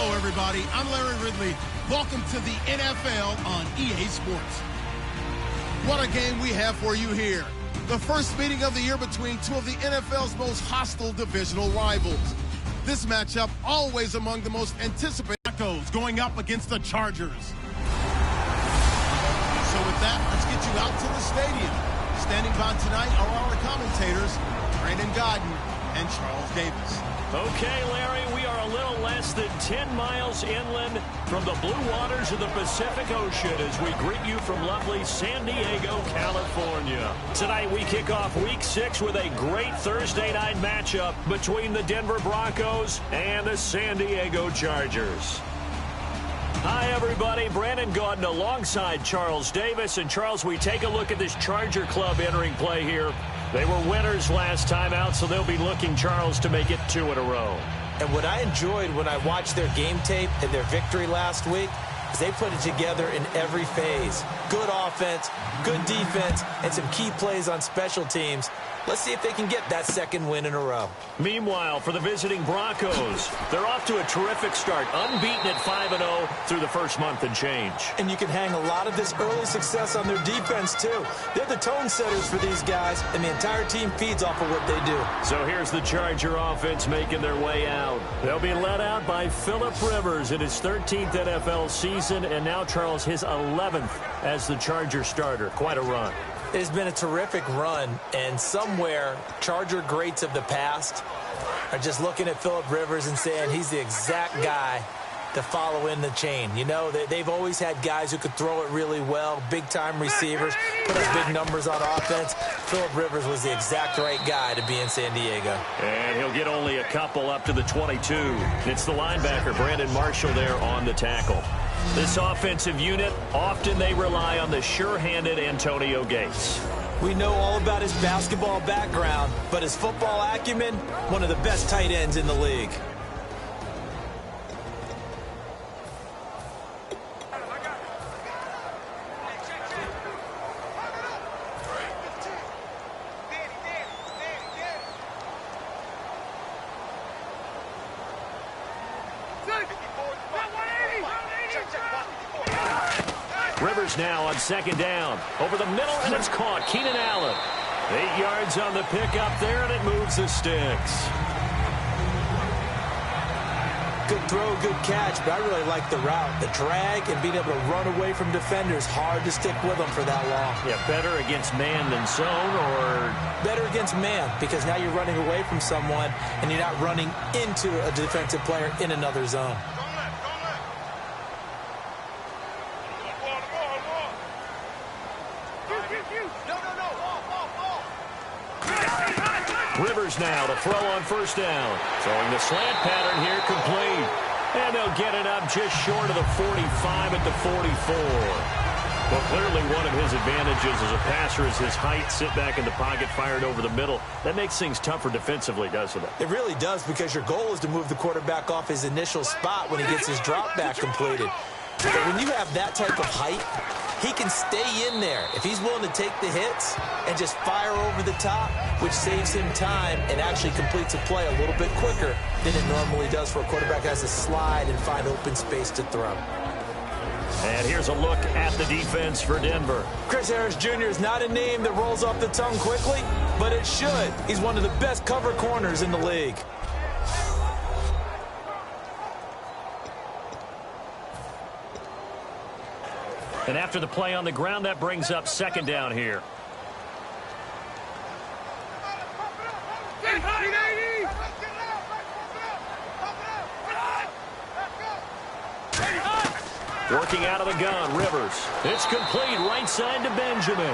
Hello, everybody. I'm Larry Ridley. Welcome to the NFL on EA Sports. What a game we have for you here. The first meeting of the year between two of the NFL's most hostile divisional rivals. This matchup always among the most anticipated. Broncos going up against the Chargers. So with that, let's get you out to the stadium. Standing by tonight are our commentators, Brandon Godden and Charles Davis. Okay, Larry, we are a little less than 10 miles inland from the blue waters of the Pacific Ocean as we greet you from lovely San Diego, California. Tonight we kick off Week 6 with a great Thursday night matchup between the Denver Broncos and the San Diego Chargers. Hi, everybody. Brandon Gaudin alongside Charles Davis. And, Charles, we take a look at this Charger club entering play here. They were winners last time out, so they'll be looking, Charles, to make it 2 in a row. And what I enjoyed when I watched their game tape and their victory last week is they put it together in every phase. Good offense, good defense, and some key plays on special teams. Let's see if they can get that second win in a row. Meanwhile, for the visiting Broncos, they're off to a terrific start, unbeaten at 5-0 through the first month and change. And you can hang a lot of this early success on their defense, too. They're the tone setters for these guys, and the entire team feeds off of what they do. So here's the Charger offense making their way out. They'll be led out by Phillip Rivers in his 13th NFL season, and now, Charles, his 11th as the Charger starter. Quite a run. It's been a terrific run, and somewhere Charger greats of the past are just looking at Phillip Rivers and saying he's the exact guy to follow in the chain. You know, they've always had guys who could throw it really well, big-time receivers, put up big numbers on offense. Phillip Rivers was the exact right guy to be in San Diego. And he'll get only a couple up to the 22. It's the linebacker, Brandon Marshall, there on the tackle. This offensive unit, often they rely on the sure-handed Antonio Gates. We know all about his basketball background, but his football acumen, one of the best tight ends in the league. Rivers now on second down. Over the middle, and it's caught. Keenan Allen. 8 yards on the pickup there, and it moves the sticks. Good throw, good catch, but I really like the route. The drag and being able to run away from defenders. Hard to stick with them for that long. Yeah, better against man than zone, or? Better against man, because now you're running away from someone, and you're not running into a defensive player in another zone. Rivers now to throw on first down. Throwing the slant pattern here, complete. And they'll get it up just short of the 45 at the 44. Well, clearly one of his advantages as a passer is his height. Sit back in the pocket, fired over the middle. That makes things tougher defensively, doesn't it? It really does, because your goal is to move the quarterback off his initial spot when he gets his drop back completed. But when you have that type of height, he can stay in there if he's willing to take the hits and just fire over the top, which saves him time and actually completes a play a little bit quicker than it normally does for a quarterback who has to slide and find open space to throw. And here's a look at the defense for Denver. Chris Harris Jr. is not a name that rolls off the tongue quickly, but it should. He's one of the best cover corners in the league. And after the play on the ground, that brings up second down here. Working out of the gun, Rivers. It's complete, right side to Benjamin.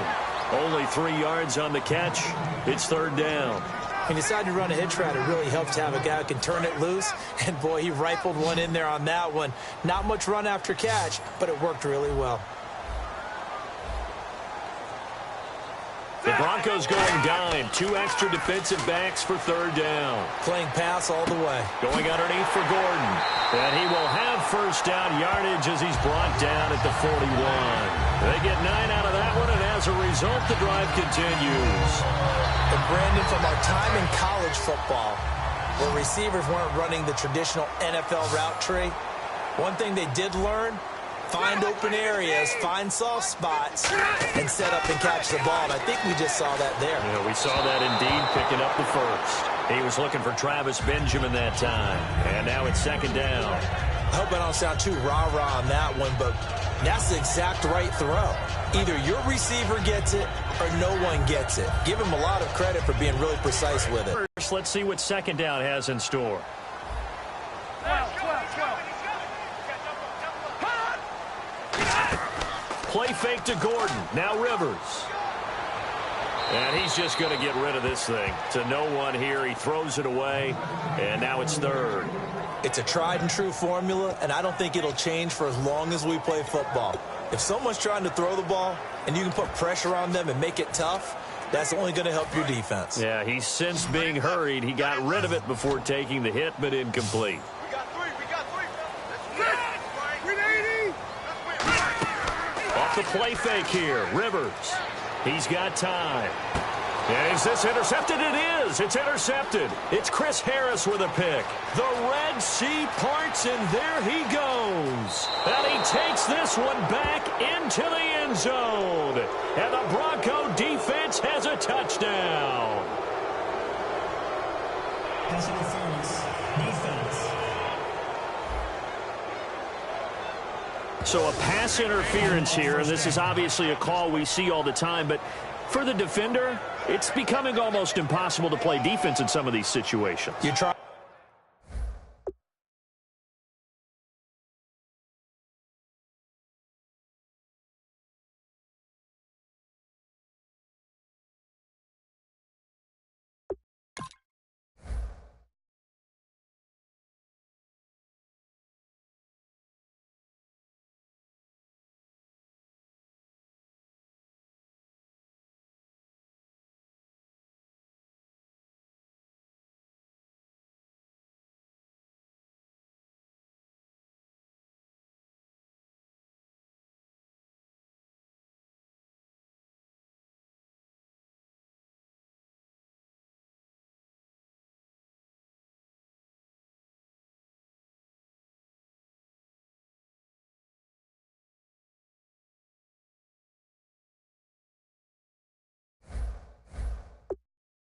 Only 3 yards on the catch. It's third down. He decided to run a hitch route. It really helps to have a guy who can turn it loose. And, boy, he rifled one in there on that one. Not much run after catch, but it worked really well. The Broncos going dime. 2 extra defensive backs for third down. Playing pass all the way. Going underneath for Gordon. And he will have first down yardage as he's brought down at the 41. They get 9 out of that one, and as a result, the drive continues. And Brandon, from our time in college football, where receivers weren't running the traditional NFL route tree, One thing they did learn, find open areas, find soft spots, and set up and catch the ball. And I think we just saw that there. Yeah, we saw that indeed, picking up the first. He was looking for Travis Benjamin that time. And now it's second down. I hope I don't sound too rah-rah on that one, but that's the exact right throw. Either your receiver gets it or no one gets it. Give him a lot of credit for being really precise with it. First, let's see what second down has in store. Play fake to Gordon. Now Rivers. And he's just going to get rid of this thing. To no one here. He throws it away. And now it's third. It's a tried and true formula, and I don't think it'll change for as long as we play football. If someone's trying to throw the ball and you can put pressure on them and make it tough, that's only going to help your defense. Yeah, he's since being hurried. He got rid of it before taking the hit, but incomplete. We got three. Off the play fake here, Rivers. He's got time. And is this intercepted? It is. It's intercepted. It's Chris Harris with a pick. The Red Sea parts, and there he goes. And he takes this one back into the end zone. And the Bronco defense has a touchdown. Pass interference. Defense. So a pass interference here, and this is obviously a call we see all the time, but for the defender, it's becoming almost impossible to play defense in some of these situations. You try.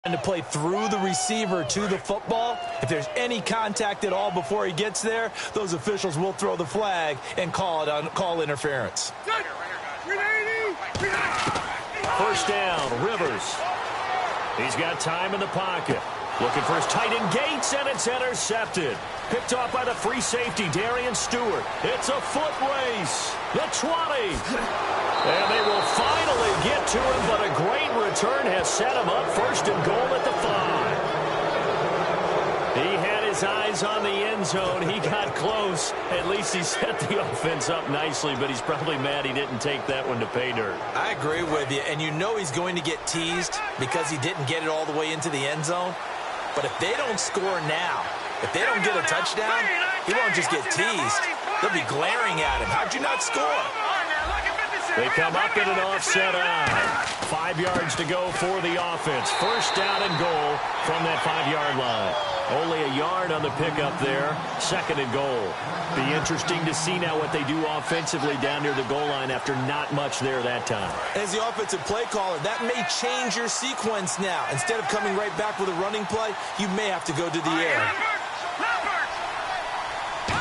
And to play through the receiver to the football, if there's any contact at all before he gets there, those officials will throw the flag and call interference. First down, Rivers. He's got time in the pocket. Looking for his tight end Gates, and it's intercepted. Picked off by the free safety, Darian Stewart. It's a foot race. The 20. And they will finally get to him, but a great return has set him up first and goal at the 5. He had his eyes on the end zone. He got close. At least he set the offense up nicely, but he's probably mad he didn't take that one to pay dirt. I agree with you, and you know he's going to get teased because he didn't get it all the way into the end zone. But if they don't score now, if they don't get a touchdown, he won't just get teased. They'll be glaring at him. How'd you not score? They come up in an offset eye. 5 yards to go for the offense. First down and goal from that 5-yard line. Only a yard on the pickup there. Second and goal. Be interesting to see now what they do offensively down near the goal line after not much there that time. As the offensive play caller, that may change your sequence now. Instead of coming right back with a running play, you may have to go to the air.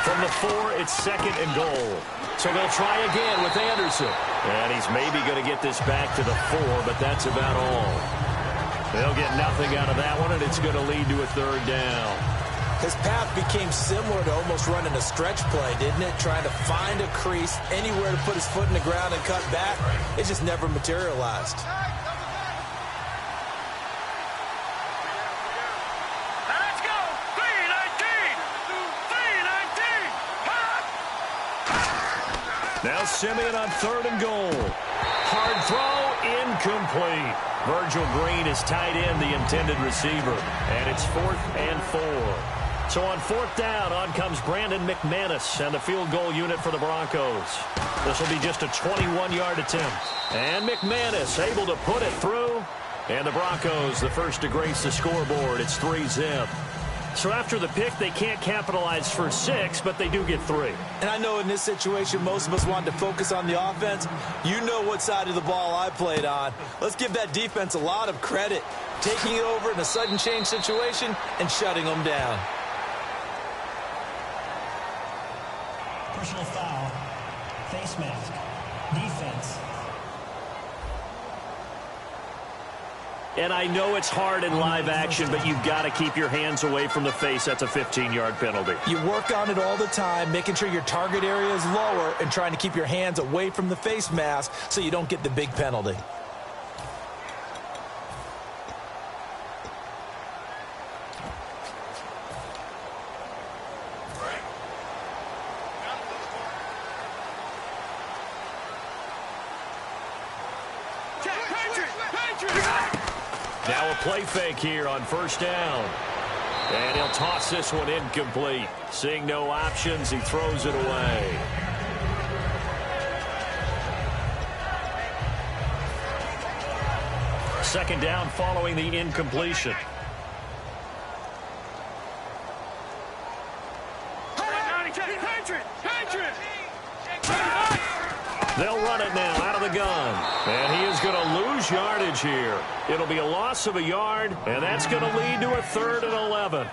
From the 4, it's second and goal. So they'll try again with Anderson. And he's maybe going to get this back to the 4, but that's about all. They'll get nothing out of that one, and it's going to lead to a third down. His path became similar to almost running a stretch play, didn't it? Trying to find a crease, anywhere to put his foot in the ground and cut back. It just never materialized. Now Simeon on third and goal. Hard throw, incomplete. Virgil Green is tied in, the intended receiver. And it's 4th and 4. So on 4th down, on comes Brandon McManus and the field goal unit for the Broncos. This will be just a 21-yard attempt. And McManus able to put it through. And the Broncos, the first to grace the scoreboard. It's 3-zip. So after the pick, they can't capitalize for 6, but they do get 3. And I know in this situation, most of us wanted to focus on the offense. You know what side of the ball I played on. Let's give that defense a lot of credit, taking it over in a sudden change situation and shutting them down. Personal foul. Face mask. Defense. And I know it's hard in live action, but you've got to keep your hands away from the face. That's a 15-yard penalty. You work on it all the time, making sure your target area is lower and trying to keep your hands away from the face mask so you don't get the big penalty. Now a play fake here on first down. And he'll toss this one incomplete. Seeing no options, he throws it away. Second down following the incompletion. They'll run it now out of the gun. And he is going to lose yardage here. It'll be a loss of a yard, and that's going to lead to a 3rd and 11.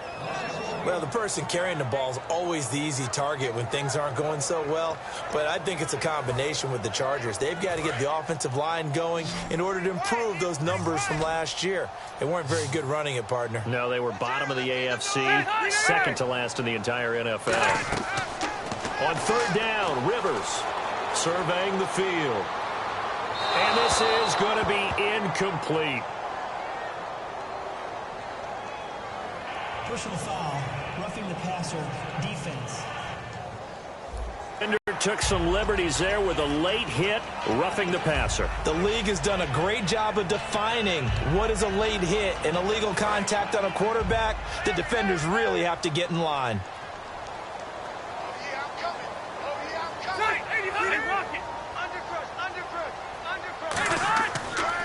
Well, the person carrying the ball is always the easy target when things aren't going so well. But I think it's a combination with the Chargers. They've got to get the offensive line going in order to improve those numbers from last year. They weren't very good running it, partner. No, they were bottom of the AFC, second to last in the entire NFL. On third down, Rivers surveying the field. And this is going to be incomplete. Personal foul. Roughing the passer. Defense. Defender took some liberties there with a late hit, roughing the passer. The league has done a great job of defining what is a late hit and illegal contact on a quarterback. The defenders really have to get in line.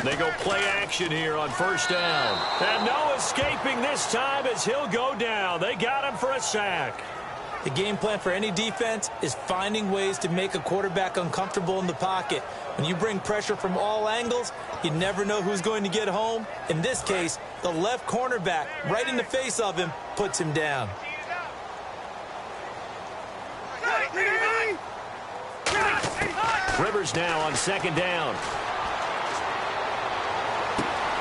They go play action here on first down. And no escaping this time as he'll go down. They got him for a sack. The game plan for any defense is finding ways to make a quarterback uncomfortable in the pocket. When you bring pressure from all angles, you never know who's going to get home. In this case, the left cornerback, right in the face of him, puts him down. Rivers now on second down.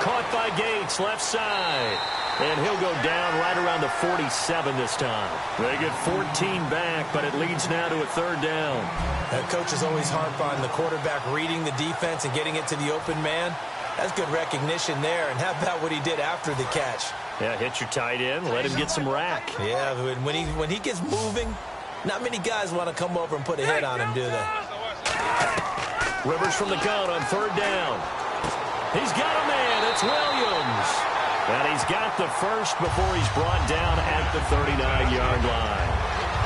Caught by Gates, left side. And he'll go down right around the 47 this time. They get 14 back, but it leads now to a third down. That coach is always harp on the quarterback reading the defense and getting it to the open man. That's good recognition there. And how about what he did after the catch? Yeah, hit your tight end, let him get some rack. Yeah, when he gets moving, not many guys want to come over and put a hit on him, do they? Rivers from the gun on third down. He's got a man. It's Williams. And he's got the first before he's brought down at the 39-yard line.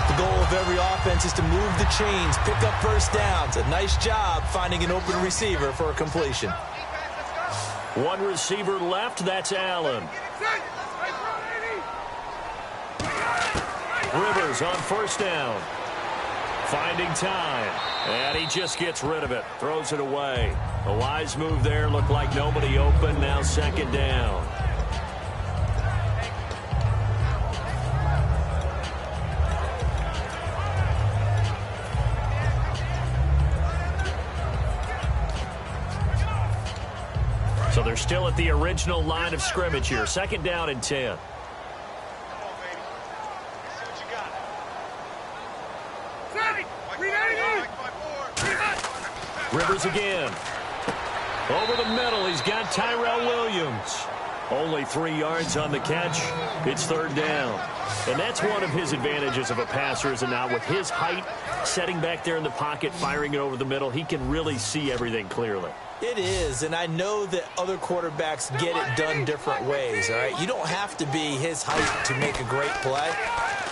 The goal of every offense is to move the chains, pick up first downs. A nice job finding an open receiver for a completion. One receiver left. That's Allen. Rivers on first down. Finding time. And he just gets rid of it. Throws it away. A wise move there. Looked like nobody open. Now second down. So they're still at the original line of scrimmage here. Second down and 10. Rivers again. Over the middle, he's got Tyrell Williams. Only 3 yards on the catch. It's third down. And that's one of his advantages of a passer, is it not? With his height, setting back there in the pocket, firing it over the middle, he can really see everything clearly. It is, and I know that other quarterbacks get it done different ways, all right? You don't have to be his height to make a great play,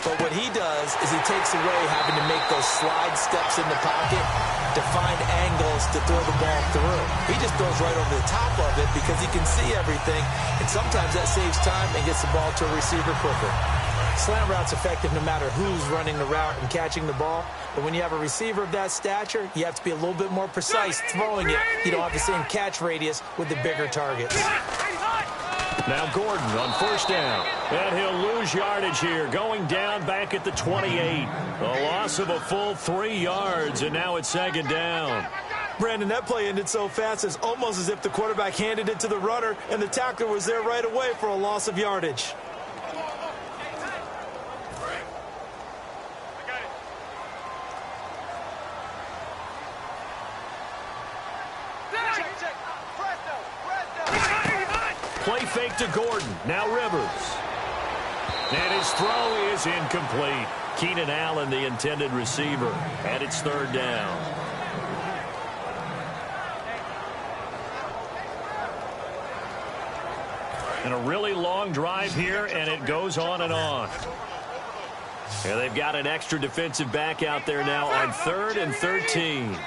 but what he does is he takes away having to make those slide steps in the pocket to find angles to throw the ball through. He just throws right over the top of it because he can see everything, and sometimes that saves time and gets the ball to a receiver quicker. Slant route's effective no matter who's running the route and catching the ball. But when you have a receiver of that stature, you have to be a little bit more precise throwing it. You don't have the same catch radius with the bigger targets. Now Gordon on first down. And he'll lose yardage here, going down back at the 28. A loss of a full 3 yards, and now it's second down. Brandon, that play ended so fast, it's almost as if the quarterback handed it to the runner, and the tackler was there right away for a loss of yardage. Play fake to Gordon. Now Rivers. And his throw is incomplete. Keenan Allen, the intended receiver. And it's third down. And a really long drive here, and it goes on and on. And they've got an extra defensive back out there now on 3rd and 13.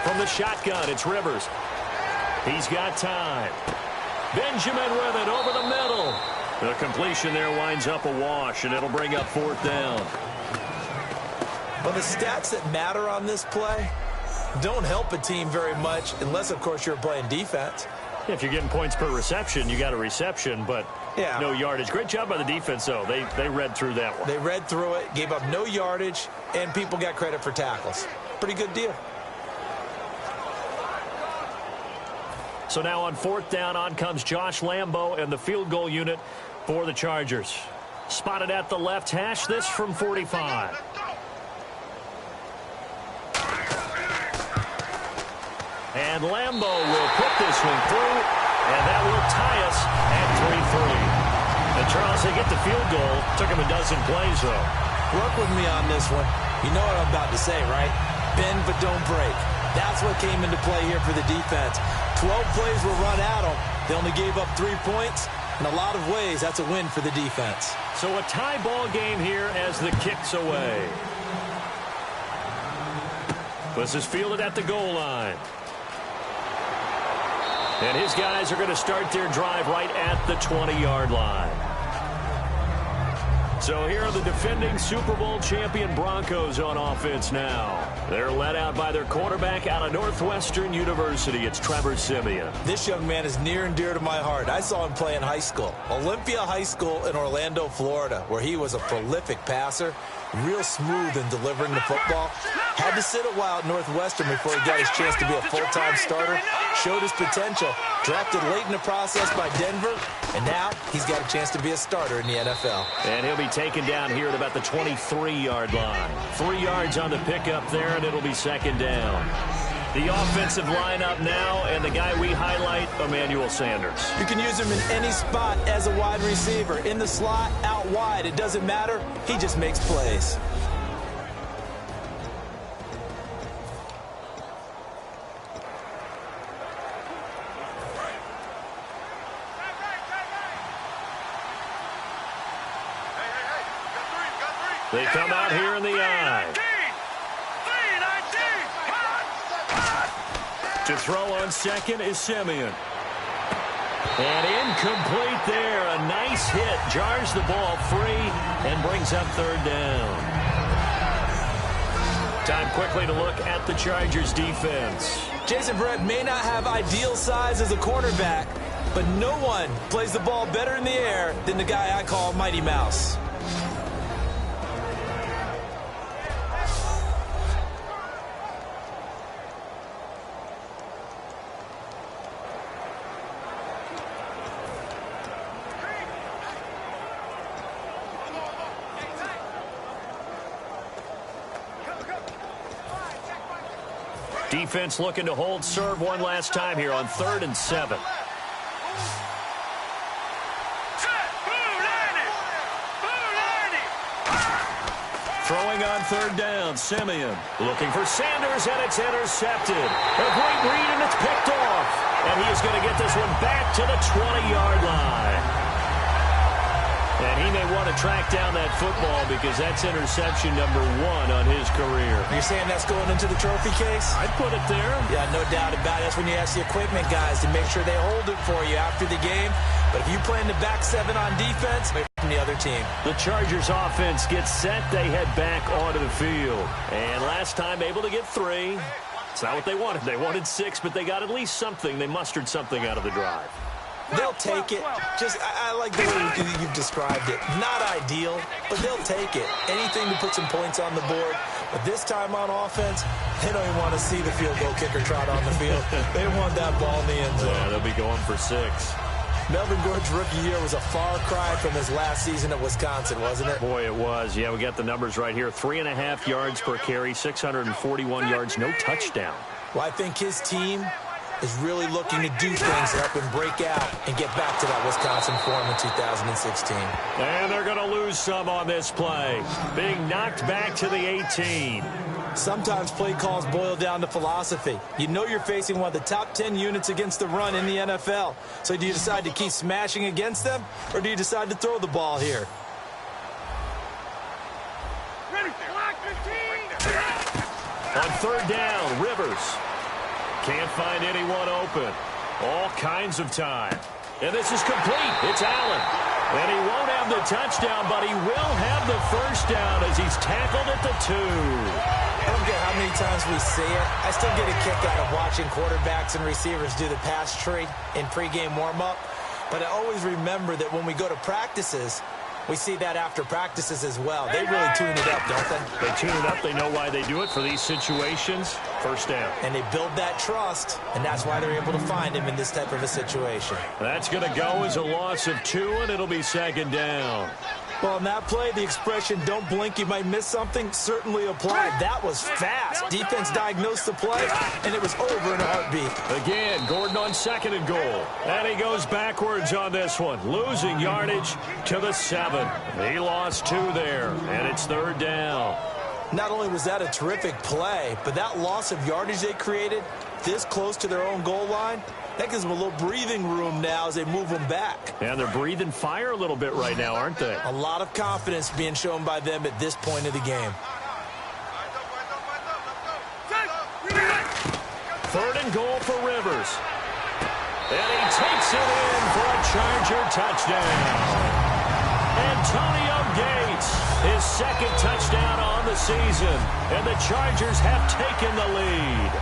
From the shotgun, it's Rivers. He's got time. Benjamin with it over the middle. The completion there winds up a wash, and it'll bring up 4th down. Well, the stats that matter on this play don't help a team very much unless, of course, you're playing defense. If you're getting points per reception, you got a reception, but no yardage. Great job by the defense, though. They read through that one. They read through it, gave up no yardage, and people got credit for tackles. Pretty good deal. So now on 4th down, on comes Josh Lambo and the field goal unit for the Chargers. Spotted at the left hash, this from 45. And Lambo will put this one through, and that will tie us at 3-3. And Charles, they get the field goal. Took him a dozen plays, though. Work with me on this one. You know what I'm about to say, right? Bend but don't break. That's what came into play here for the defense. 12 plays were run at them. They only gave up 3 points. In a lot of ways, that's a win for the defense. So a tie ball game here as the kick's away. This is fielded at the goal line. And his guys are going to start their drive right at the 20-yard line. So here are the defending Super Bowl champion Broncos on offense now. They're led out by their quarterback out of Northwestern University. It's Trevor Siemian. This young man is near and dear to my heart. I saw him play in high school. Olympia High School in Orlando, Florida, where he was a prolific passer, real smooth in delivering the football. Had to sit a while at Northwestern before he got his chance to be a full-time starter. Showed his potential. Drafted late in the process by Denver. And now he's got a chance to be a starter in the NFL. And he'll be taken down here at about the 23-yard line. 3 yards on the pickup there, and it'll be second down. The offensive lineup now, and the guy we highlight, Emmanuel Sanders. You can use him in any spot as a wide receiver. In the slot, out wide. It doesn't matter. He just makes plays. They come out here in the eye. To throw on second is Siemian. And incomplete there. A nice hit. Jars the ball free and brings up third down. Time quickly to look at the Chargers defense. Jason Verrett may not have ideal size as a cornerback, but no one plays the ball better in the air than the guy I call Mighty Mouse. Defense looking to hold serve one last time here on 3rd and 7. Throwing on 3rd down, Siemian looking for Sanders, and it's intercepted. A great read, and it's picked off. And he is going to get this one back to the 20-yard line. And he may want to track down that football because that's interception number 1 on his career. You're saying that's going into the trophy case? I'd put it there. Yeah, no doubt about it. That's when you ask the equipment guys to make sure they hold it for you after the game. But if you play in the back 7 on defense, from the other team. The Chargers offense gets set. They head back onto the field. And last time able to get 3. It's not what they wanted. They wanted 6, but they got at least something. They mustered something out of the drive. They'll take it. I like the way you've described it. Not ideal, but they'll take it. Anything to put some points on the board. But this time on offense, they don't even want to see the field goal kicker trot on the field. They want that ball in the end zone. Yeah, they'll be going for 6. Melvin Gordon's rookie year was a far cry from his last season at Wisconsin, wasn't it? Boy, it was. Yeah, we got the numbers right here. 3.5 yards per carry, 641 yards, no touchdown. Well, I think his team is really looking to do things to help him break out and get back to that Wisconsin form in 2016. And they're going to lose some on this play. Being knocked back to the 18. Sometimes play calls boil down to philosophy. You know you're facing one of the top 10 units against the run in the NFL. So do you decide to keep smashing against them, or do you decide to throw the ball here? On 3rd down, Rivers. Can't find anyone open. All kinds of time. And this is complete. It's Allen. And he won't have the touchdown, but he will have the first down as he's tackled at the 2. I don't care how many times we see it. I still get a kick out of watching quarterbacks and receivers do the pass tree in pregame warm-up. But I always remember that when we go to practices, we see that after practices as well. They really tune it up, don't they? They tune it up. They know why they do it for these situations. First down. And they build that trust, and that's why they're able to find him in this type of a situation. That's going to go as a loss of 2, and it'll be 2nd down. Well, on that play, the expression, don't blink, you might miss something, certainly applied. That was fast. Defense diagnosed the play, and it was over in a heartbeat. Again, Gordon on 2nd and goal. And he goes backwards on this one, losing yardage to the 7. He lost 2 there, and it's 3rd down. Not only was that a terrific play, but that loss of yardage they created this close to their own goal line, that gives them a little breathing room now as they move them back. And they're breathing fire a little bit right now, aren't they? A lot of confidence being shown by them at this point of the game. 3rd and goal for Rivers. And he takes it in for a Charger touchdown. Antonio Gates, his 2nd touchdown on the season. And the Chargers have taken the lead.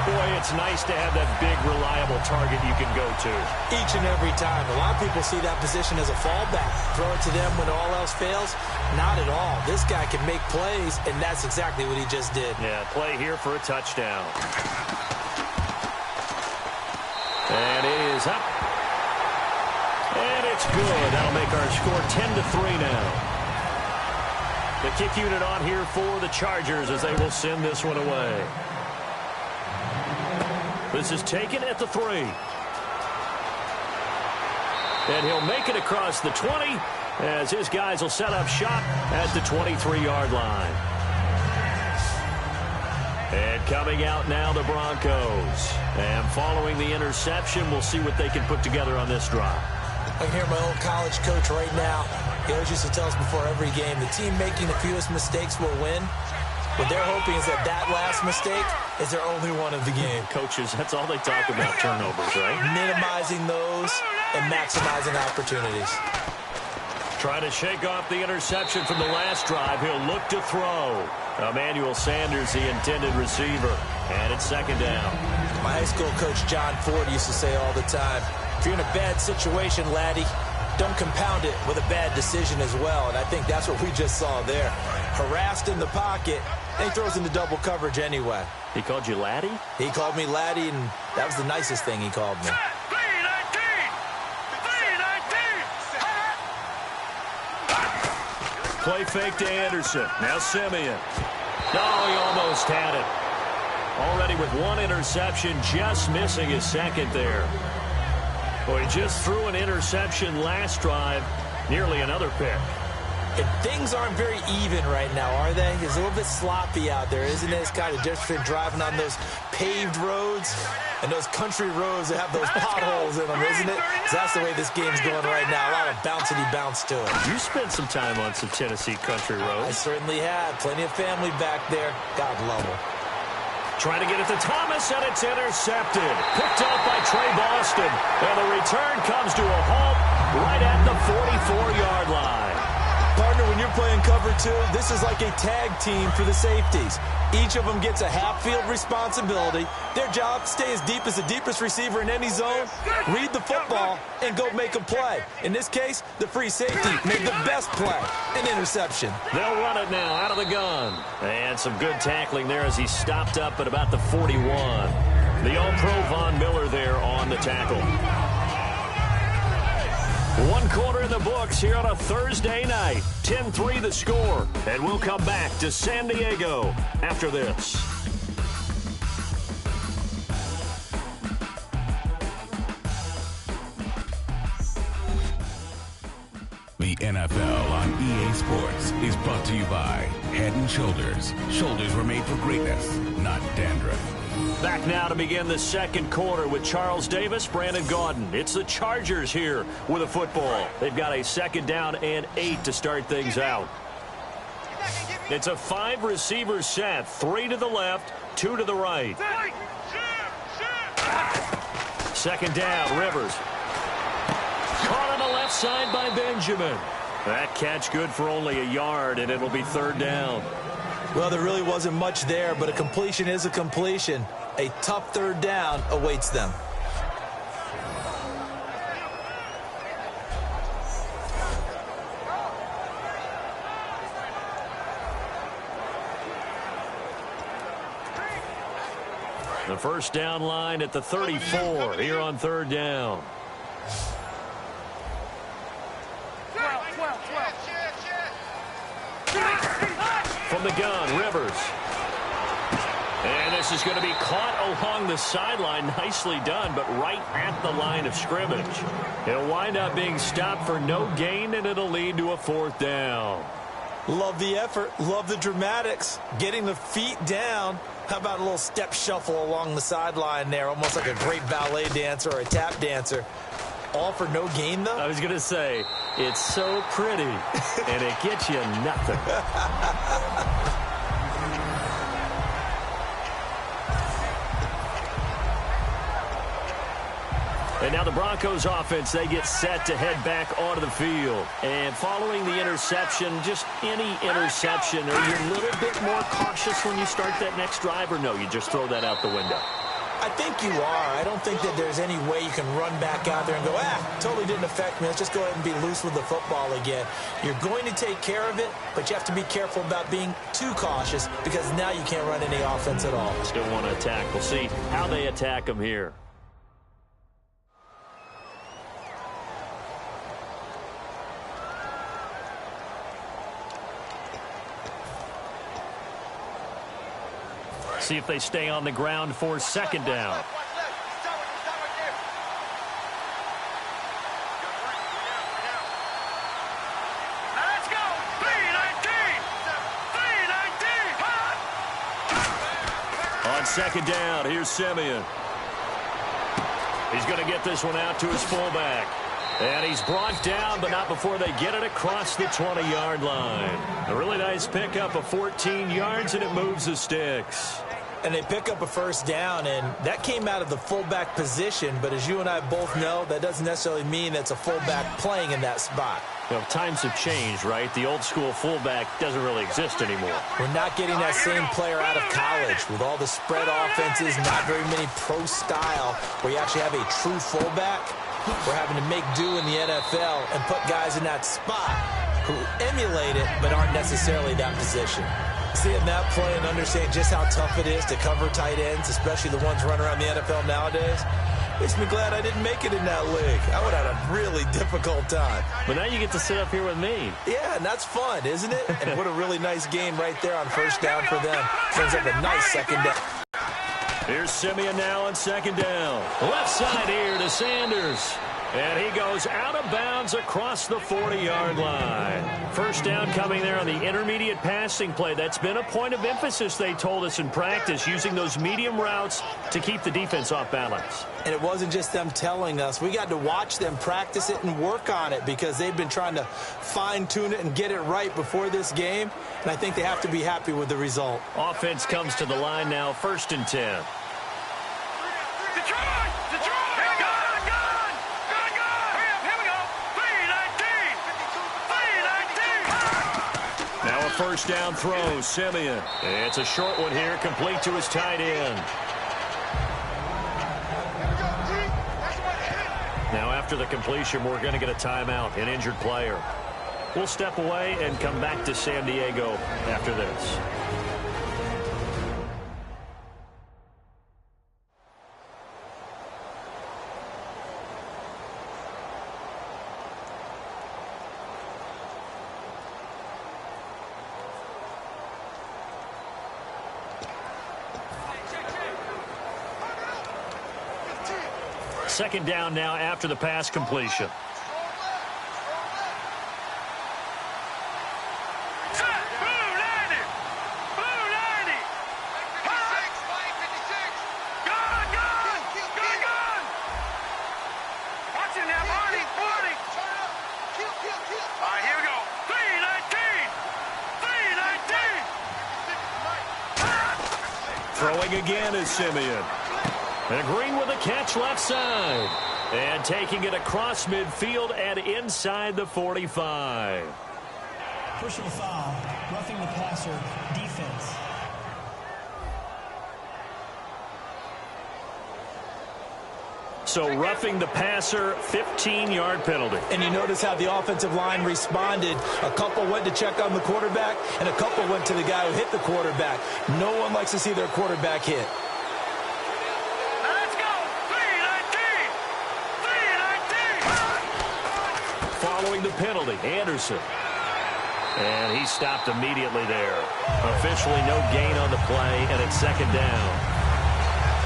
Boy, it's nice to have that big, reliable target you can go to. Each and every time. A lot of people see that position as a fallback. Throw it to them when all else fails. Not at all. This guy can make plays, and that's exactly what he just did. Yeah, play here for a touchdown. And it is up. And it's good. That'll make our score 10-3 now. The kick unit on here for the Chargers as they will send this one away. This is taken at the 3. And he'll make it across the 20 as his guys will set up shop at the 23-yard line. And coming out now, the Broncos. And following the interception, we'll see what they can put together on this drive. I can hear my old college coach right now. He always used to tell us before every game, the team making the fewest mistakes will win. What they're hoping is that last mistake is their only one of the game. Coaches, that's all they talk about, turnovers, right? Minimizing those and maximizing opportunities. Trying to shake off the interception from the last drive. He'll look to throw. Emmanuel Sanders, the intended receiver. And it's 2nd down. My high school coach, John Ford, used to say all the time, if you're in a bad situation, laddie, don't compound it with a bad decision as well. And I think that's what we just saw there. Harassed in the pocket, and he throws into double coverage anyway. He called you laddie? He called me laddie, and that was the nicest thing he called me. Play fake to Anderson. Now Simeon. No, he almost had it. Already with 1 interception, just missing his 2nd there. Boy, he just threw an interception last drive. Nearly another pick. And things aren't very even right now, are they? It's a little bit sloppy out there, isn't it? It's kind of different driving on those paved roads and those country roads that have those potholes in them, isn't it? So that's the way this game's going right now. A lot of bouncy bounce to it. You spent some time on some Tennessee country roads. I certainly have. Plenty of family back there. God love them. Trying to get it to Thomas, and it's intercepted. Picked up by Trey Boston. And the return comes to a halt right at the 44-yard line. Partner, when you're playing cover two, this is like a tag team for the safeties. Each of them gets a half-field responsibility. Their job, stay as deep as the deepest receiver in any zone, read the football, and go make a play. In this case, the free safety made the best play, an interception. They'll run it now out of the gun. And some good tackling there as he stopped up at about the 41. The All-Pro Von Miller there on the tackle. One quarter in the books here on a Thursday night. 10-3 the score. And we'll come back to San Diego after this. The NFL on EA Sports is brought to you by Head & Shoulders. Shoulders were made for greatness, not dandruff. Back now to begin the second quarter with Charles Davis, Brandon Gaudin. It's the Chargers here with a football. They've got a second down and 8 to start things out. It's a 5-receiver set, 3 to the left, 2 to the right. Second down, Rivers. Caught on the left side by Benjamin. That catch good for only a yard, and it'll be third down. Well, there really wasn't much there, but a completion is a completion. A tough third down awaits them. The first down line at the 34 here on third down. From the gun, Rivers. And this is going to be caught along the sideline. Nicely done, but right at the line of scrimmage. It'll wind up being stopped for no gain, and it'll lead to a fourth down. Love the effort. Love the dramatics. Getting the feet down. How about a little step shuffle along the sideline there? Almost like a great ballet dancer or a tap dancer. All for no gain, though? I was going to say, it's so pretty, and it gets you nothing. And now the Broncos offense, they get set to head back onto the field. And following the interception, just any interception, are you a little bit more cautious when you start that next drive, or no, you just throw that out the window? I think you are. I don't think that there's any way you can run back out there and go, totally didn't affect me. Let's just go ahead and be loose with the football again. You're going to take care of it, but you have to be careful about being too cautious because now you can't run any offense at all. Still want to attack. We'll see how they attack them here. See if they stay on the ground for second down. Let's go! 3-19! On second down, here's Simeon. He's going to get this one out to his fullback. And he's brought down, but not before they get it across the 20-yard line. A really nice pickup of 14 yards, and it moves the sticks. And they pick up a first down, and that came out of the fullback position. But as you and I both know, that doesn't necessarily mean it's a fullback playing in that spot. You know, times have changed, right? The old school fullback doesn't really exist anymore. We're not getting that same player out of college with all the spread offenses, not very many pro style, where you actually have a true fullback. We're having to make do in the NFL and put guys in that spot who emulate it but aren't necessarily that position. Seeing that play and understanding just how tough it is to cover tight ends, especially the ones running around the NFL nowadays, makes me glad I didn't make it in that league. I would have had a really difficult time. But now you get to sit up here with me. Yeah, and that's fun, isn't it? And what a really nice game right there on first down for them. Brings up a nice second down. Here's Simeon now on second down. Left side here to Sanders. And he goes out of bounds across the 40-yard line. First down coming there on the intermediate passing play. That's been a point of emphasis, they told us in practice, using those medium routes to keep the defense off balance. And it wasn't just them telling us. We got to watch them practice it and work on it because they've been trying to fine-tune it and get it right before this game. And I think they have to be happy with the result. Offense comes to the line now, 1st and 10. First down throw, Simeon. It's a short one here, complete to his tight end. Now after the completion, we're going to get a timeout, an injured player. We'll step away and come back to San Diego after this. Second down now after the pass completion. Throwing again is Simeon. And Green with a catch left side. And taking it across midfield and inside the 45. Personal foul, roughing the passer, defense. So roughing the passer, 15-yard penalty. And you notice how the offensive line responded. A couple went to check on the quarterback, and a couple went to the guy who hit the quarterback. No one likes to see their quarterback hit. Let's go! 3-19! Following the penalty, Anderson. And he stopped immediately there. Officially no gain on the play, and it's second down.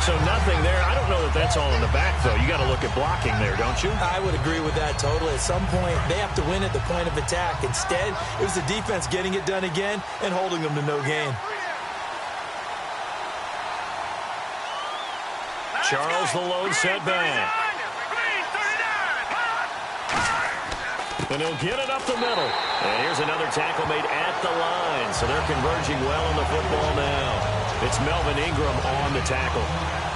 So nothing there. I don't know that that's all in the back, though. You got to look at blocking there, don't you? I would agree with that totally. At some point, they have to win at the point of attack. Instead, it was the defense getting it done again and holding them to no gain. Charles the lone setback. And he'll get it up the middle. And here's another tackle made at the line. So they're converging well on the football now. It's Melvin Ingram on the tackle.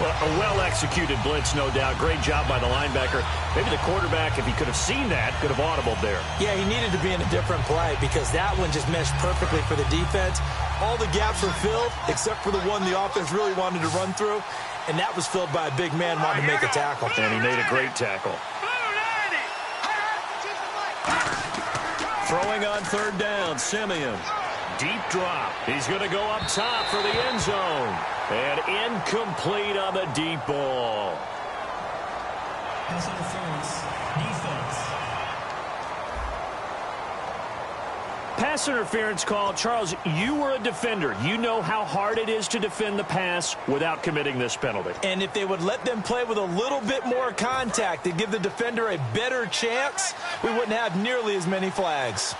Well, a well-executed blitz, no doubt. Great job by the linebacker. Maybe the quarterback, if he could have seen that, could have audibled there. Yeah, he needed to be in a different play because that one just meshed perfectly for the defense. All the gaps were filled except for the one the offense really wanted to run through, and that was filled by a big man wanting to make a tackle. And he made a great tackle. Throwing on third down, Simeon. Deep drop. He's going to go up top for the end zone. And incomplete on the deep ball. Pass interference, defense. Pass interference call. Charles, you were a defender. You know how hard it is to defend the pass without committing this penalty. And if they would let them play with a little bit more contact to give the defender a better chance, we wouldn't have nearly as many flags.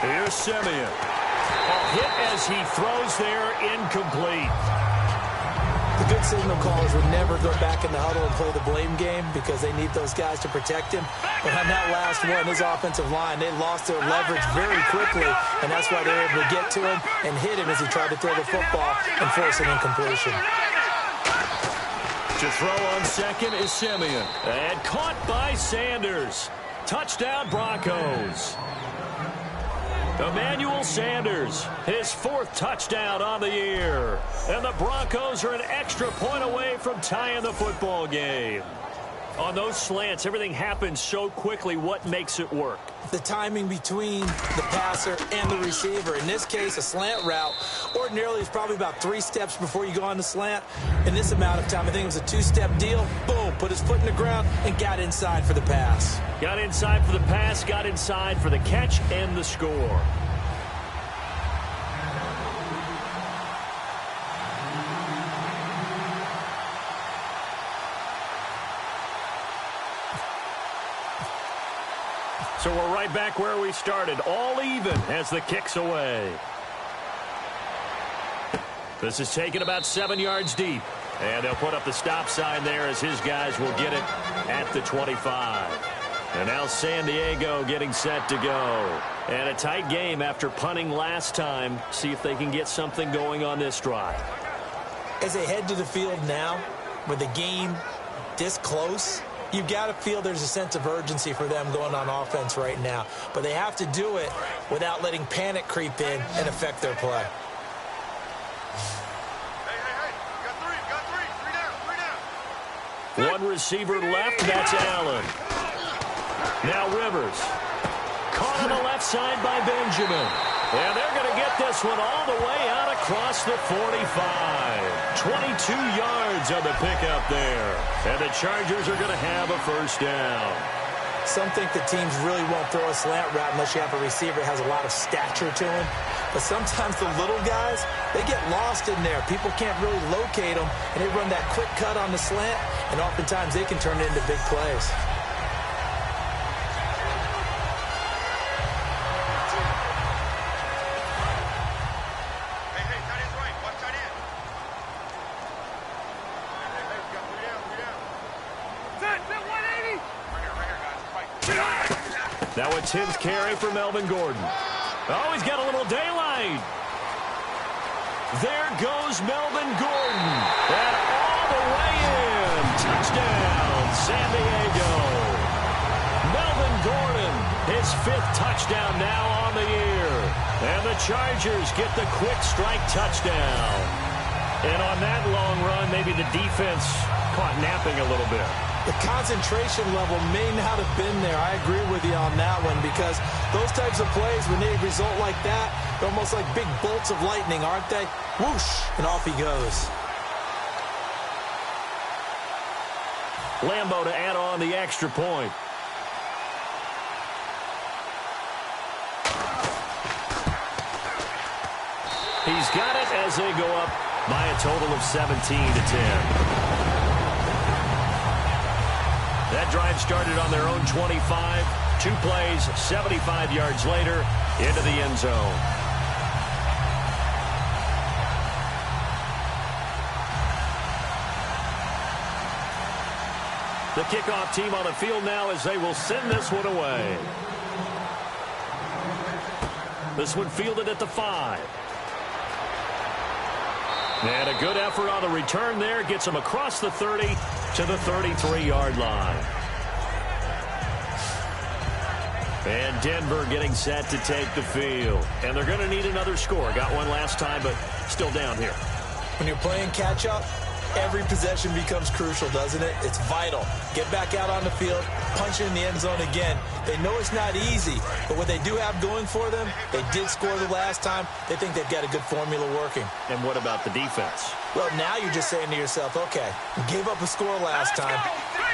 Here's Simeon. A hit as he throws there, incomplete. The good signal callers would never go back in the huddle and play the blame game because they need those guys to protect him. But on that last one, his offensive line, they lost their leverage very quickly, and that's why they were able to get to him and hit him as he tried to throw the football and force an incompletion. To throw on second is Simeon. And caught by Sanders. Touchdown, Broncos. Emmanuel Sanders, his fourth touchdown on the year. And the Broncos are an extra point away from tying the football game. On those slants, everything happens so quickly. What makes it work? The timing between the passer and the receiver. In this case, a slant route ordinarily is probably about 3 steps before you go on the slant. In this amount of time, I think it was a 2-step deal. Boom, put his foot in the ground and got inside for the pass. Got inside for the pass, got inside for the catch and the score. So we're right back where we started, all even as the kick's away. This is taken about 7 yards deep. And they'll put up the stop sign there as his guys will get it at the 25. And now San Diego getting set to go. And a tight game after punting last time. See if they can get something going on this drive. As they head to the field now, with the game this close, you've got to feel there's a sense of urgency for them going on offense right now. But they have to do it without letting panic creep in and affect their play. One receiver left, that's Allen. Now Rivers. Caught on the left side by Benjamin. And they're going to get this one all the way out across the 45. 22 yards on the pickup there. And the Chargers are going to have a first down. Some think the teams really won't throw a slant route unless you have a receiver that has a lot of stature to him. But sometimes the little guys, they get lost in there. People can't really locate them, and they run that quick cut on the slant, and oftentimes they can turn it into big plays. Now a 10th carry for Melvin Gordon. Oh, he's got a little daylight. There goes Melvin Gordon. And all the way in. Touchdown, San Diego. Melvin Gordon, his 5th touchdown now on the year. And the Chargers get the quick strike touchdown. And on that long run, maybe the defense caught napping a little bit. The concentration level may not have been there. I agree with you on that one because those types of plays, when they result like that, they're almost like big bolts of lightning, aren't they? Whoosh, and off he goes. Lambo to add on the extra point. He's got it as they go up by a total of 17-10. That drive started on their own 25. 2 plays, 75 yards later, into the end zone. The kickoff team on the field now as they will send this one away. This one fielded at the 5. And a good effort on the return there. Gets him across the 30 to the 33-yard line. And Denver getting set to take the field. And they're going to need another score. Got one last time, but still down here. When you're playing catch-up, every possession becomes crucial, doesn't it? It's vital. Get back out on the field, punch it in the end zone again. They know it's not easy, but what they do have going for them, they did score the last time. They think they've got a good formula working. And what about the defense? Well, now you're just saying to yourself, okay, we gave up a score last time.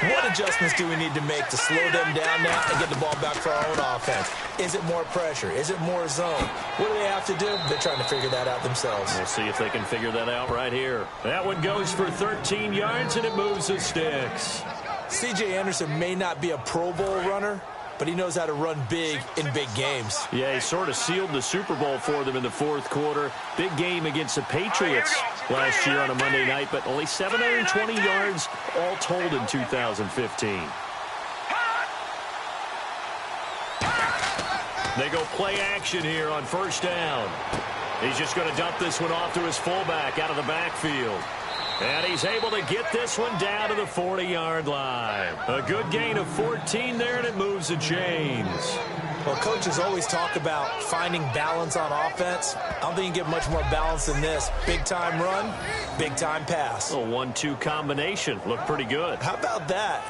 What adjustments do we need to make to slow them down now and get the ball back for our own offense? Is it more pressure? Is it more zone? What do they have to do? They're trying to figure that out themselves. We'll see if they can figure that out right here. That one goes for 13 yards, and it moves the sticks. C.J. Anderson may not be a Pro Bowl runner, but he knows how to run big in big games. Yeah, he sort of sealed the Super Bowl for them in the 4th quarter. Big game against the Patriots last year on a Monday night, but only 720 yards all told in 2015. They go play action here on first down. He's just going to dump this one off to his fullback out of the backfield. And he's able to get this one down to the 40-yard line. A good gain of 14 there, and it moves the chains. Well, coaches always talk about finding balance on offense. I don't think you get much more balance than this. Big-time run, big-time pass. A 1-2 combination. Looked pretty good. How about that?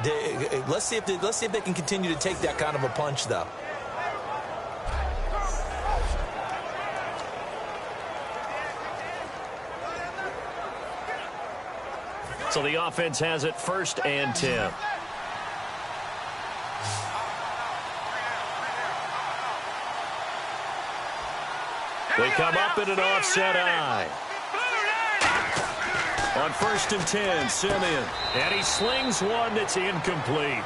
Let's see if they can continue to take that kind of a punch, though. So the offense has it 1st and 10. They come up in an offset eye. On 1st and 10, Simeon. And he slings one that's incomplete.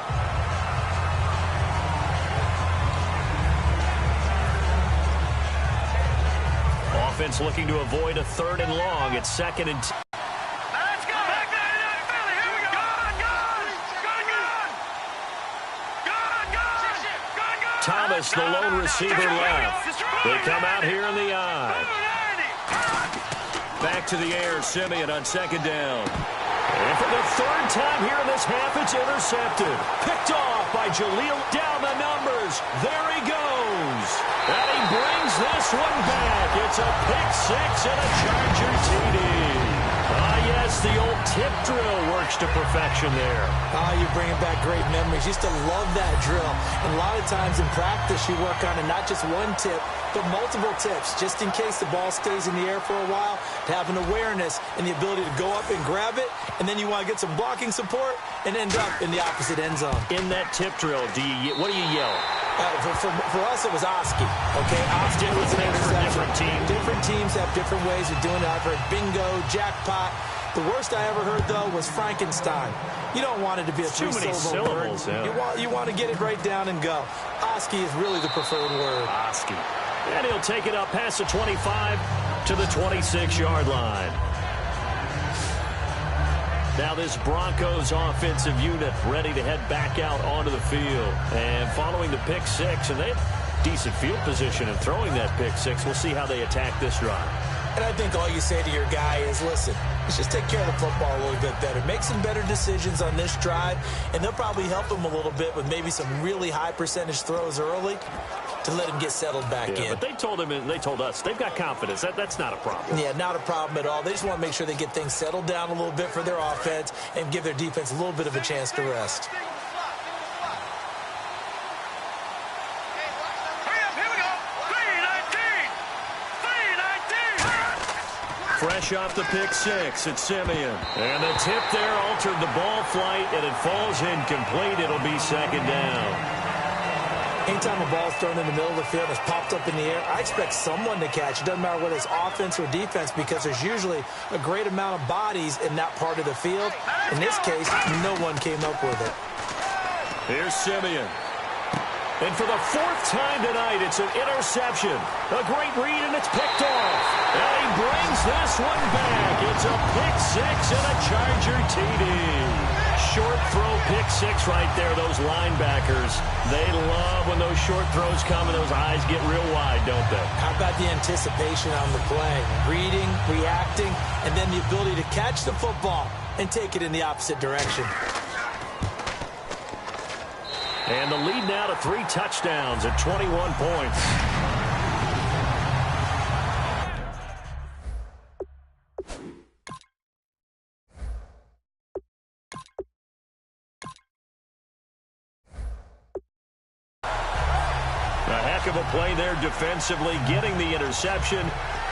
defense looking to avoid a 3rd and long. It's 2nd and 10. Let's go. Back there, Philly. Here we go. Gone. Thomas, the lone receiver left. They come out here in the I. Back to the air, Simeon on 2nd down. And for the 3rd time here in this half, it's intercepted. Picked off by Jaleel. Down the numbers. There he goes. And he brings this one back. It's a pick 6 and a Charger TD. Yes, the old tip drill works to perfection there. You're bringing back great memories. Used to love that drill. And a lot of times in practice, you work on it, not just one tip, but multiple tips, just in case the ball stays in the air for a while, to have an awareness and the ability to go up and grab it, and then you want to get some blocking support and end up in the opposite end zone. In that tip drill, what do you yell? For us, it was Oski. Okay, Oski was an interception. Different teams. Different teams have different ways of doing it. I've heard bingo, jackpot. The worst I ever heard, though, was Frankenstein. You don't want it to be a three-syllable word. Yeah. You want to get it right down and go. Oski is really the preferred word. Oski. And he'll take it up past the 25 to the 26-yard line. Now this Broncos offensive unit ready to head back out onto the field. And following the pick 6, and they have decent field position in throwing that pick 6. We'll see how they attack this drive. And I think all you say to your guy is, listen, let's just take care of the football a little bit better. Make some better decisions on this drive, and they'll probably help him a little bit with maybe some really high percentage throws early to let him get settled back in. But they told him, and they told us, they've got confidence. That's not a problem. Yeah, not a problem at all. They just want to make sure they get things settled down a little bit for their offense and give their defense a little bit of a chance to rest. Fresh off the pick 6, it's Simeon. And the tip there altered the ball flight, and it falls incomplete. It'll be 2nd down. Anytime a ball's thrown in the middle of the field, it's popped up in the air, I expect someone to catch. It doesn't matter whether it's offense or defense, because there's usually a great amount of bodies in that part of the field. In this case, no one came up with it. Here's Simeon. And for the 4th time tonight, it's an interception. A great read, and it's picked off. And he brings this one back. It's a pick 6 and a Charger TD. Short throw pick 6 right there. Those linebackers, they love when those short throws come and those eyes get real wide, don't they? How about the anticipation on the play? Reading, reacting, and then the ability to catch the football and take it in the opposite direction. And the lead now to 3 touchdowns at 21 points. A heck of a play there defensively, getting the interception,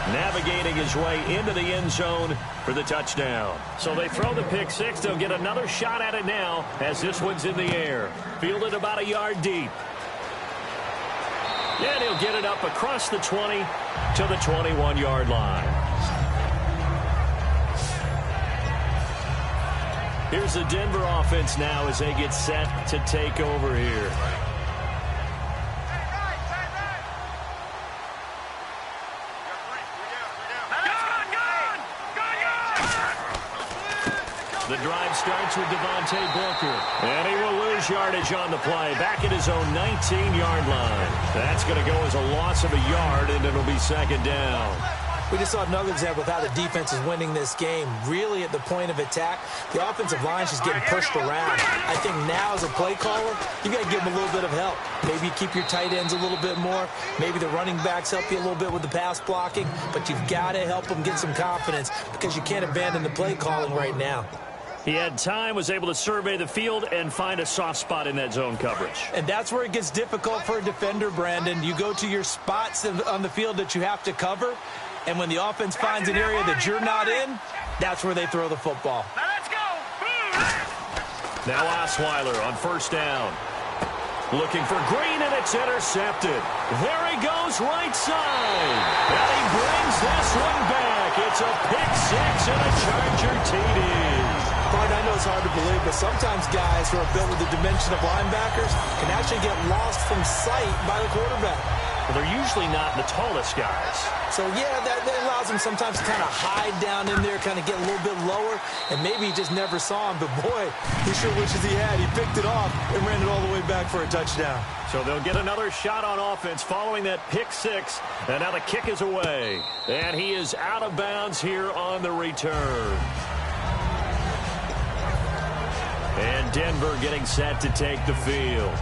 navigating his way into the end zone for the touchdown. So they throw the pick 6. They'll get another shot at it now as this one's in the air. Fielded about a yard deep. And he'll get it up across the 20 to the 21-yard line. Here's the Denver offense now as they get set to take over here. The drive starts with Devontae Booker. And he will lose yardage on the play. Back at his own 19-yard line. That's going to go as a loss of a yard, and it'll be 2nd down. We just saw another example of how the defense is winning this game. Really at the point of attack, the offensive line is just getting pushed around. I think now as a play caller, you got to give them a little bit of help. Maybe you keep your tight ends a little bit more. Maybe the running backs help you a little bit with the pass blocking. But you've got to help them get some confidence because you can't abandon the play calling right now. He had time, was able to survey the field and find a soft spot in that zone coverage. And that's where it gets difficult for a defender, Brandon. You go to your spots on the field that you have to cover, and when the offense finds an area that you're not in, that's where they throw the football. Let's go. Now Osweiler on 1st down. Looking for Green, and it's intercepted. There he goes, right side. And he brings this one back. It's a pick 6 and a Charger TD. I know it's hard to believe, but sometimes guys who are built with the dimension of linebackers can actually get lost from sight by the quarterback. Well, they're usually not the tallest guys. So, yeah, that allows him sometimes to kind of hide down in there, kind of get a little bit lower, and maybe he just never saw him. But, boy, he sure wishes he had. He picked it off and ran it all the way back for a touchdown. So they'll get another shot on offense following that pick six. And now the kick is away. And he is out of bounds here on the return. And Denver getting set to take the field.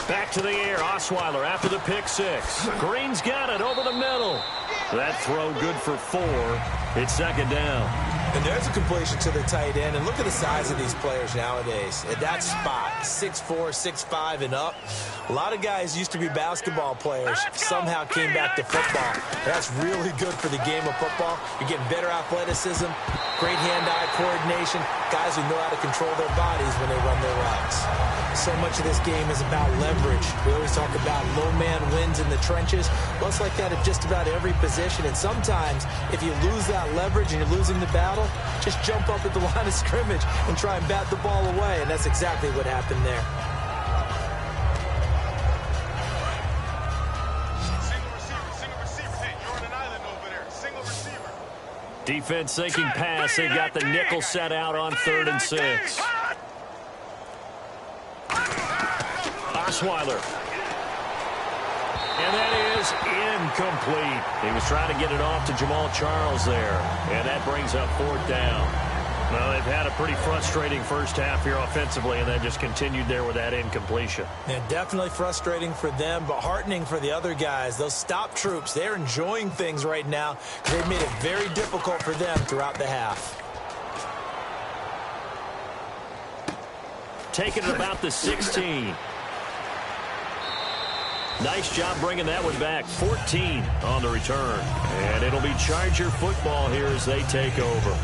Back to the air, Osweiler after the pick six. Green's got it over the middle. That throw good for 4. It's second down. And there's a completion to the tight end. And look at the size of these players nowadays. At that spot, 6'4", 6'5", and up. A lot of guys used to be basketball players, somehow came back to football. That's really good for the game of football. You're getting better athleticism, great hand-eye coordination, guys who know how to control their bodies when they run their routes. So much of this game is about leverage. We always talk about low man wins in the trenches. Well, it's like that at just about every position. And sometimes, if you lose that leverage and you're losing the battle, just jump up at the line of scrimmage and try and bat the ball away. And that's exactly what happened there. Single receiver. Hey, you're on an island over there. Single receiver. Defense thinking pass. They've got the nickel set out on 3rd and 6. Osweiler. And that is incomplete. He was trying to get it off to Jamal Charles there. And that brings up 4th down. Well, they've had a pretty frustrating first half here offensively, and then just continued there with that incompletion. Yeah, definitely frustrating for them, but heartening for the other guys. Those stop troops, they're enjoying things right now because they've made it very difficult for them throughout the half. Taking it about the 16. Nice job bringing that one back. 14 on the return. And it'll be Charger football here as they take over.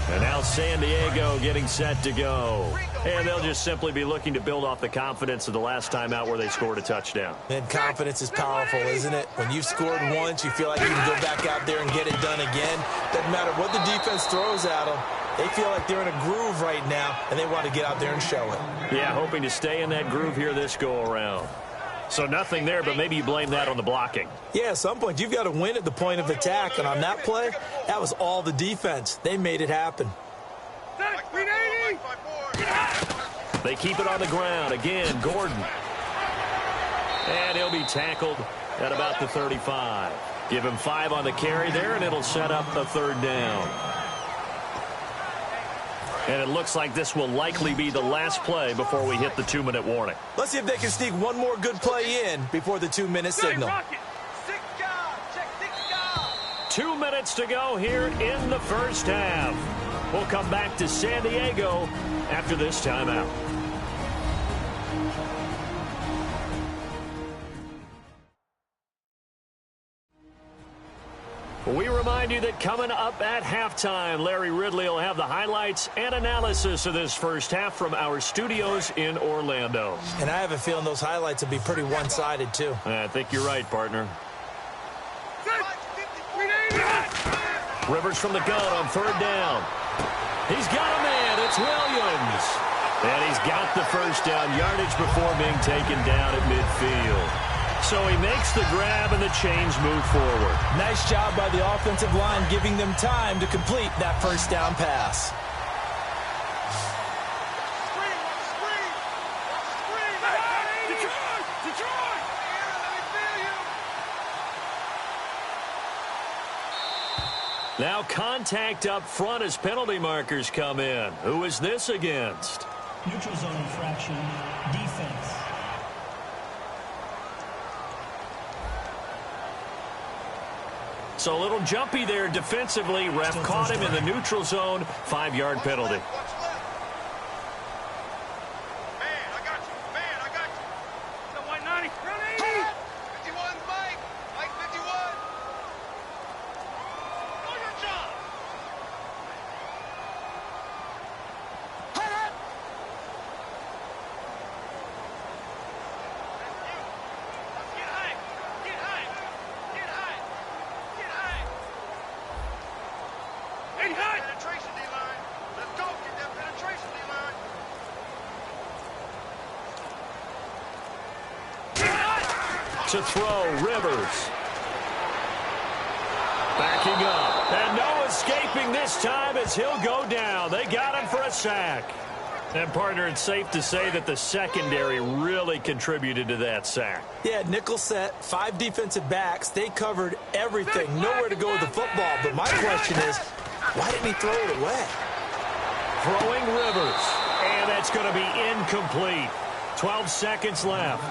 And now San Diego getting set to go. And they'll just simply be looking to build off the confidence of the last time out where they scored a touchdown. And confidence is powerful, isn't it? When you've scored once, you feel like you can go back out there and get it done again. Doesn't matter what the defense throws at them. They feel like they're in a groove right now, and they want to get out there and show it. Yeah, hoping to stay in that groove here this go-around. So nothing there, but maybe you blame that on the blocking. Yeah, at some point, you've got to win at the point of attack. And on that play, that was all the defense. They made it happen. They keep it on the ground. Again, Gordon. And he'll be tackled at about the 35. Give him 5 on the carry there, and it'll set up a 3rd down. And it looks like this will likely be the last play before we hit the 2-minute warning. Let's see if they can sneak one more good play in before the 2-minute signal. 2 minutes to go here in the first half. We'll come back to San Diego after this timeout. We remind you that coming up at halftime, Larry Ridley will have the highlights and analysis of this first half from our studios in Orlando. And I have a feeling those highlights will be pretty one-sided, too. I think you're right, partner. Rivers from the gun on 3rd down. He's got a man. It's Williams. And he's got the first down yardage before being taken down at midfield. So he makes the grab and the chains move forward. Nice job by the offensive line giving them time to complete that first down pass. Now contact up front as penalty markers come in. Who is this against? Neutral zone infraction, defense. So a little jumpy there defensively. Ref caught him in the neutral zone. 5-yard penalty. To throw, Rivers. Backing up. And no escaping this time as he'll go down. They got him for a sack. And, partner, it's safe to say that the secondary really contributed to that sack. Yeah, nickel set, 5 defensive backs. They covered everything. Nowhere to go with the football. But my question is, why didn't he throw it away? Throwing Rivers. And that's going to be incomplete. 12 seconds left.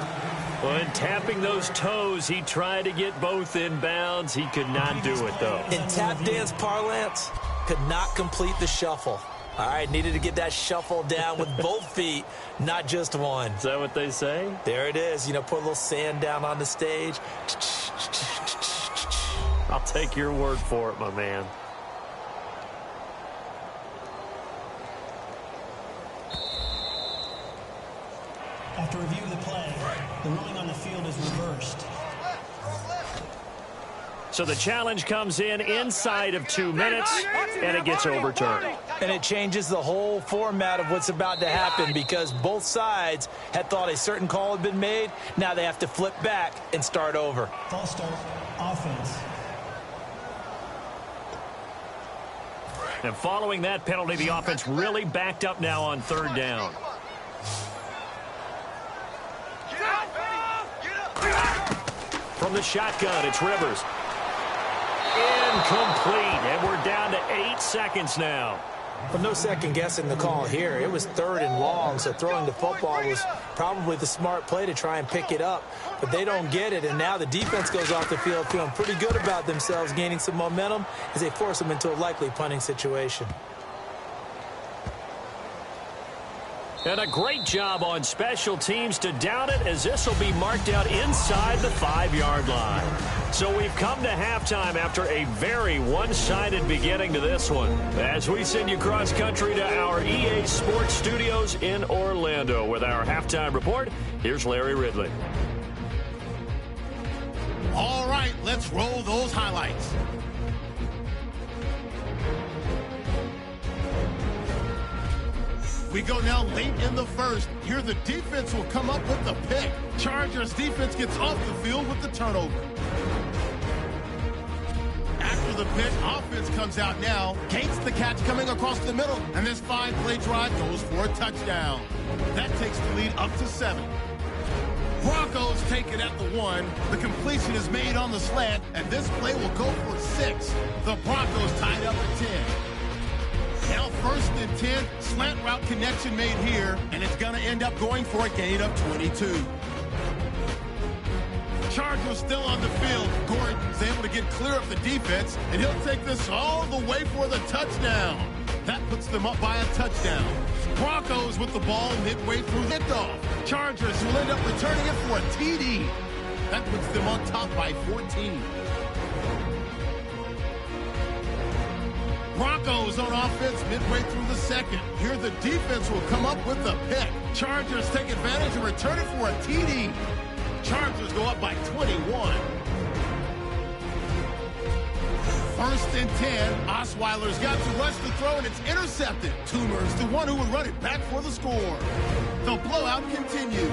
Well, in tapping those toes, he tried to get both in bounds. He could not do it, though. In tap dance parlance, could not complete the shuffle. All right, needed to get that shuffle down with both feet, not just one. Is that what they say? There it is. You know, put a little sand down on the stage. I'll take your word for it, my man. After review of the play, the ruling on the field is reversed. So the challenge comes in inside of 2 minutes, and it gets overturned. And it changes the whole format of what's about to happen because both sides had thought a certain call had been made. Now they have to flip back and start over. False start, offense. And following that penalty, the offense really backed up now on 3rd down. From the shotgun, it's Rivers. Incomplete, and we're down to 8 seconds now. Well, no second guessing the call here. It was 3rd and long, so throwing the football was probably the smart play to try and pick it up. But they don't get it, and now the defense goes off the field feeling pretty good about themselves, gaining some momentum as they force them into a likely punting situation. And a great job on special teams to down it as this will be marked out inside the 5-yard line. So we've come to halftime after a very one-sided beginning to this one. As we send you cross-country to our EA Sports Studios in Orlando with our halftime report, here's Larry Ridley. All right, let's roll those highlights. We go now late in the first. Here the defense will come up with the pick. Chargers defense gets off the field with the turnover. After the pick, offense comes out now. Gates the catch coming across the middle. And this 5-play drive goes for a touchdown. That takes the lead up to 7. Broncos take it at the 1. The completion is made on the slant. And this play will go for 6. The Broncos tied up at 10. Now 1st and 10, slant route connection made here, and it's going to end up going for a gain of 22. Chargers still on the field. Gordon's able to get clear of the defense, and he'll take this all the way for the touchdown. That puts them up by a touchdown. Broncos with the ball midway through kickoff. Chargers will end up returning it for a TD. That puts them on top by 14. Broncos on offense midway through the second. Here the defense will come up with the pick. Chargers take advantage and return it for a TD. Chargers go up by 21. 1st and 10. Osweiler's got to rush the throw, and it's intercepted. Toomer's the one who would run it back for the score. The blowout continues.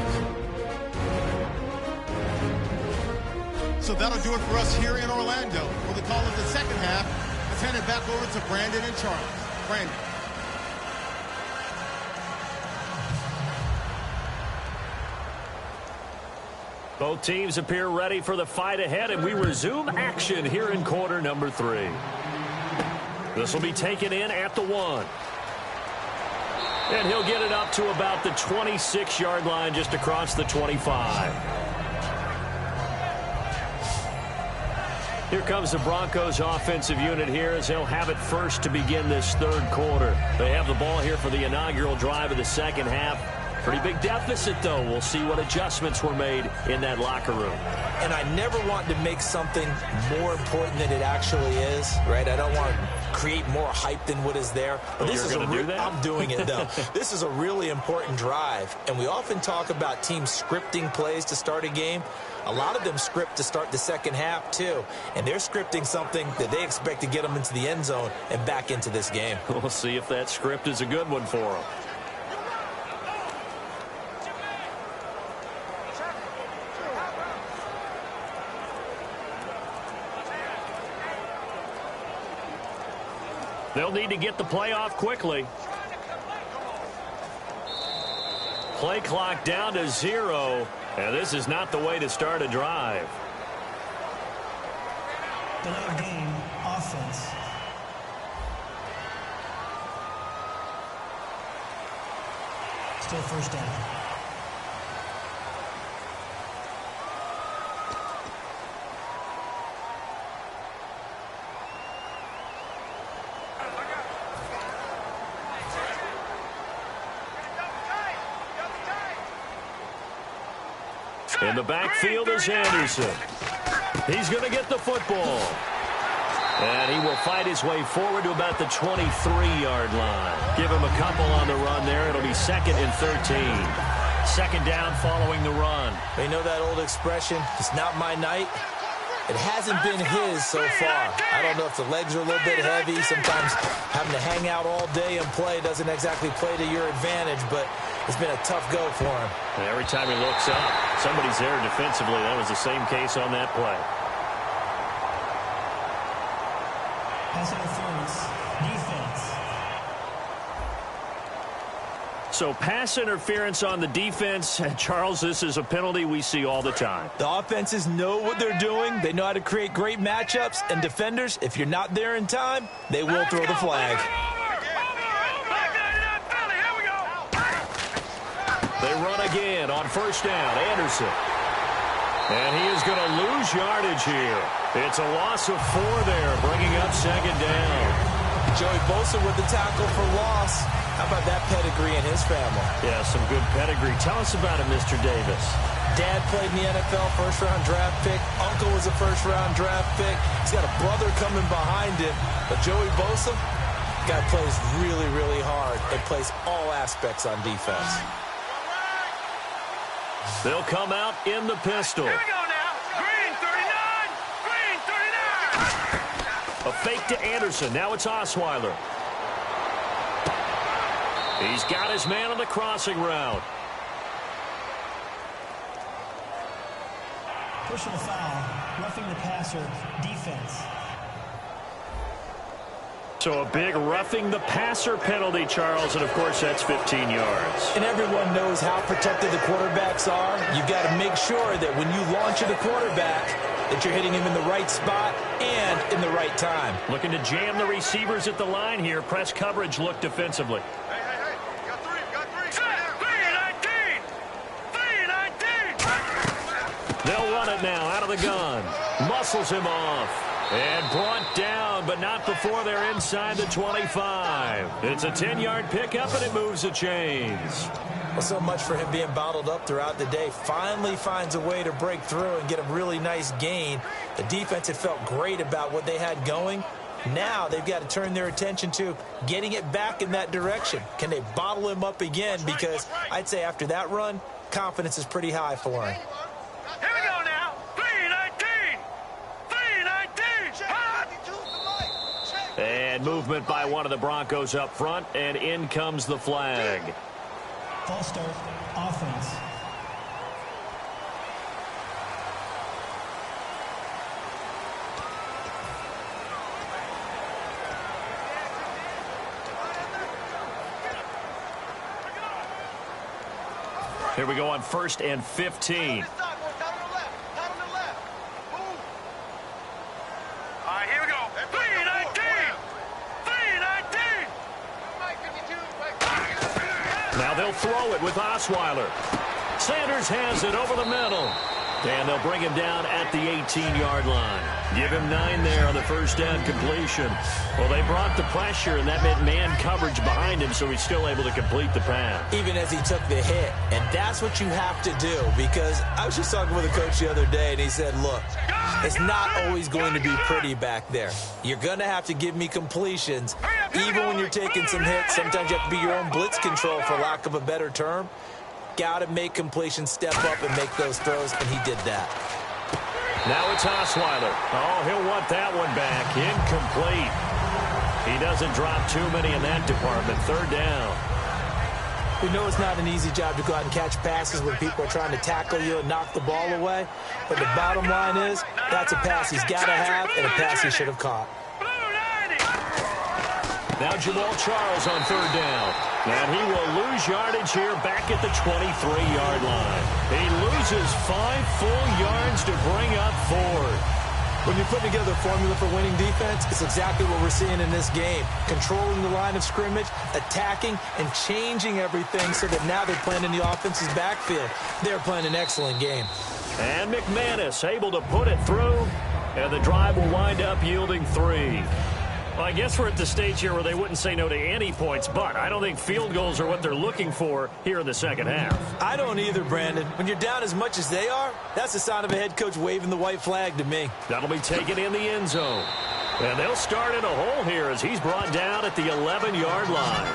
So that'll do it for us here in Orlando. For the call of the second half, let's hand it back over to Brandon and Charles. Brandon. Both teams appear ready for the fight ahead, and we resume action here in quarter number 3. This will be taken in at the 1. And he'll get it up to about the 26-yard line, just across the 25. Here comes the Broncos offensive unit here as they'll have it first to begin this 3rd quarter. They have the ball here for the inaugural drive of the second half. Pretty big deficit, though. We'll see what adjustments were made in that locker room. And I never want to make something more important than it actually is, right? I don't want to create more hype than what is there. But this is do that? I'm doing it, though. This is a really important drive. And we often talk about teams scripting plays to start a game. A lot of them script to start the second half, too. And they're scripting something that they expect to get them into the end zone and back into this game. We'll see if that script is a good one for them. They'll need to get the play off quickly. Play clock down to 0, and this is not the way to start a drive. Delay of game, offense. Still first down. In the backfield is Anderson. He's going to get the football. And he will fight his way forward to about the 23-yard line. Give him a couple on the run there. It'll be 2nd and 13. Second down following the run. You know that old expression, it's not my night? It hasn't been his so far. I don't know if the legs are a little bit heavy. Sometimes having to hang out all day and play doesn't exactly play to your advantage, but it's been a tough go for him. And every time he looks up, somebody's there defensively. That was the same case on that play. Pass interference, defense. So pass interference on the defense. Charles, this is a penalty we see all the time. The offenses know what they're doing. They know how to create great matchups. And defenders, if you're not there in time, they will throw the flag. They run again on first down. Anderson. And he is going to lose yardage here. It's a loss of 4 there, bringing up second down. Joey Bosa with the tackle for loss. How about that pedigree in his family? Yeah, some good pedigree. Tell us about it, Mr. Davis. Dad played in the NFL, first-round draft pick. Uncle was a first-round draft pick. He's got a brother coming behind him. But Joey Bosa, guy plays really, really hard and plays all aspects on defense. They'll come out in the pistol. Here we go now. Green 39. Green 39. A fake to Anderson. Now it's Osweiler. He's got his man on the crossing route. Personal foul, roughing the passer, defense. So a big roughing the passer penalty, Charles, and of course that's 15 yards. And everyone knows how protected the quarterbacks are. You've got to make sure that when you launch at a quarterback, that you're hitting him in the right spot and in the right time. Looking to jam the receivers at the line here. Press coverage look defensively. Hey. Got three. 319. They'll run it now out of the gun. Muscles him off. And brought down, but not before they're inside the 25. It's a 10-yard pickup, and it moves the chains. Well, so much for him being bottled up throughout the day. Finally finds a way to break through and get a really nice gain. The defense had felt great about what they had going. Now they've got to turn their attention to getting it back in that direction. Can they bottle him up again? Because I'd say after that run, confidence is pretty high for him. Here we go now. 319. And movement by one of the Broncos up front, and in comes the flag. False start, offense. Here we go on 1st and 15. Now they'll throw it with Osweiler. Sanders has it over the middle. And they'll bring him down at the 18-yard line. Give him 9 there on the first down completion. Well, they brought the pressure, and that meant man coverage behind him, so he's still able to complete the pass. Even as he took the hit. And that's what you have to do, because I was just talking with a coach the other day, and he said, look, it's not always going to be pretty back there. You're going to have to give me completions. Even when you're taking some hits, sometimes you have to be your own blitz control, for lack of a better term. Got to make completions, step up, and make those throws, and he did that. Now it's Osweiler. Oh, he'll want that one back. Incomplete. He doesn't drop too many in that department. 3rd down. We know it's not an easy job to go out and catch passes when people are trying to tackle you and knock the ball away. But the bottom line is, that's a pass he's got to have and a pass he should have caught. Now Jamal Charles on third down. And he will lose yardage here back at the 23-yard line. He loses 5 full yards to bring up 4. When you put together a formula for winning defense, it's exactly what we're seeing in this game. Controlling the line of scrimmage, attacking, and changing everything so that now they're playing in the offense's backfield. They're playing an excellent game. And McManus able to put it through, and the drive will wind up yielding 3. Well, I guess we're at the stage here where they wouldn't say no to any points, but I don't think field goals are what they're looking for here in the second half. I don't either, Brandon. When you're down as much as they are, that's a sign of a head coach waving the white flag to me. That'll be taken in the end zone. And they'll start in a hole here as he's brought down at the 11-yard line.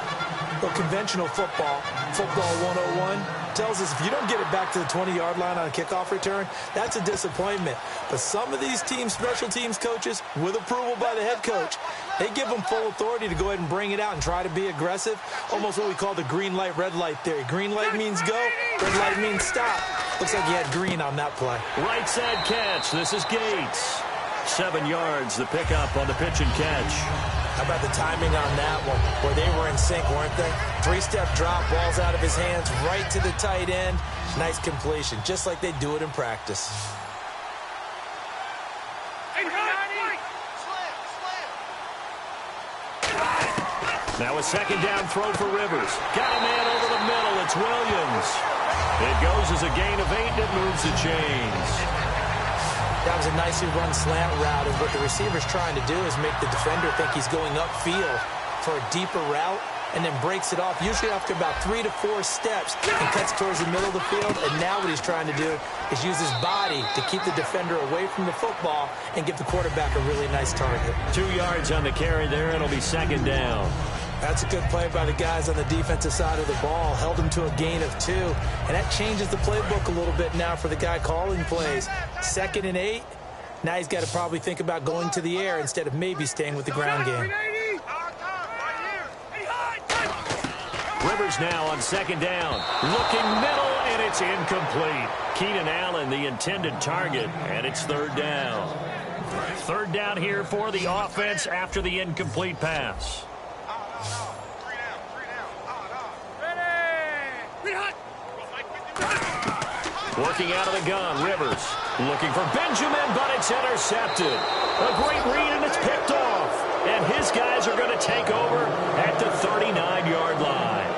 Well, conventional football 101, tells us if you don't get it back to the 20-yard line on a kickoff return, that's a disappointment. But some of these teams, special teams coaches, with approval by the head coach, they give them full authority to go ahead and bring it out and try to be aggressive. Almost what we call the green light, red light theory. Green light means go, red light means stop. Looks like he had green on that play. Right side catch. This is Gates. 7 yards, the pickup on the pitch and catch. How about the timing on that one, where they were in sync, weren't they? 3-step drop, ball's out of his hands, right to the tight end. Nice completion, just like they do it in practice. Now a second down throw for Rivers. Got a man over the middle. It's Williams. It goes as a gain of 8, and it moves the chains. That was a nicely run slant route, and what the receiver's trying to do is make the defender think he's going upfield for a deeper route, and then breaks it off, usually after about 3 to 4 steps, and cuts towards the middle of the field. And now what he's trying to do is use his body to keep the defender away from the football and give the quarterback a really nice target. 2 yards on the carry there, and it'll be second down. That's a good play by the guys on the defensive side of the ball. Held him to a gain of 2. And that changes the playbook a little bit now for the guy calling plays. 2nd and 8. Now he's got to probably think about going to the air instead of maybe staying with the ground game. Rivers now on second down. Looking middle, and it's incomplete. Keenan Allen, the intended target, and it's third down. Third down here for the offense after the incomplete pass. Working out of the gun, Rivers looking for Benjamin, but it's intercepted. A great read, and it's picked off. And his guys are going to take over at the 39-yard line.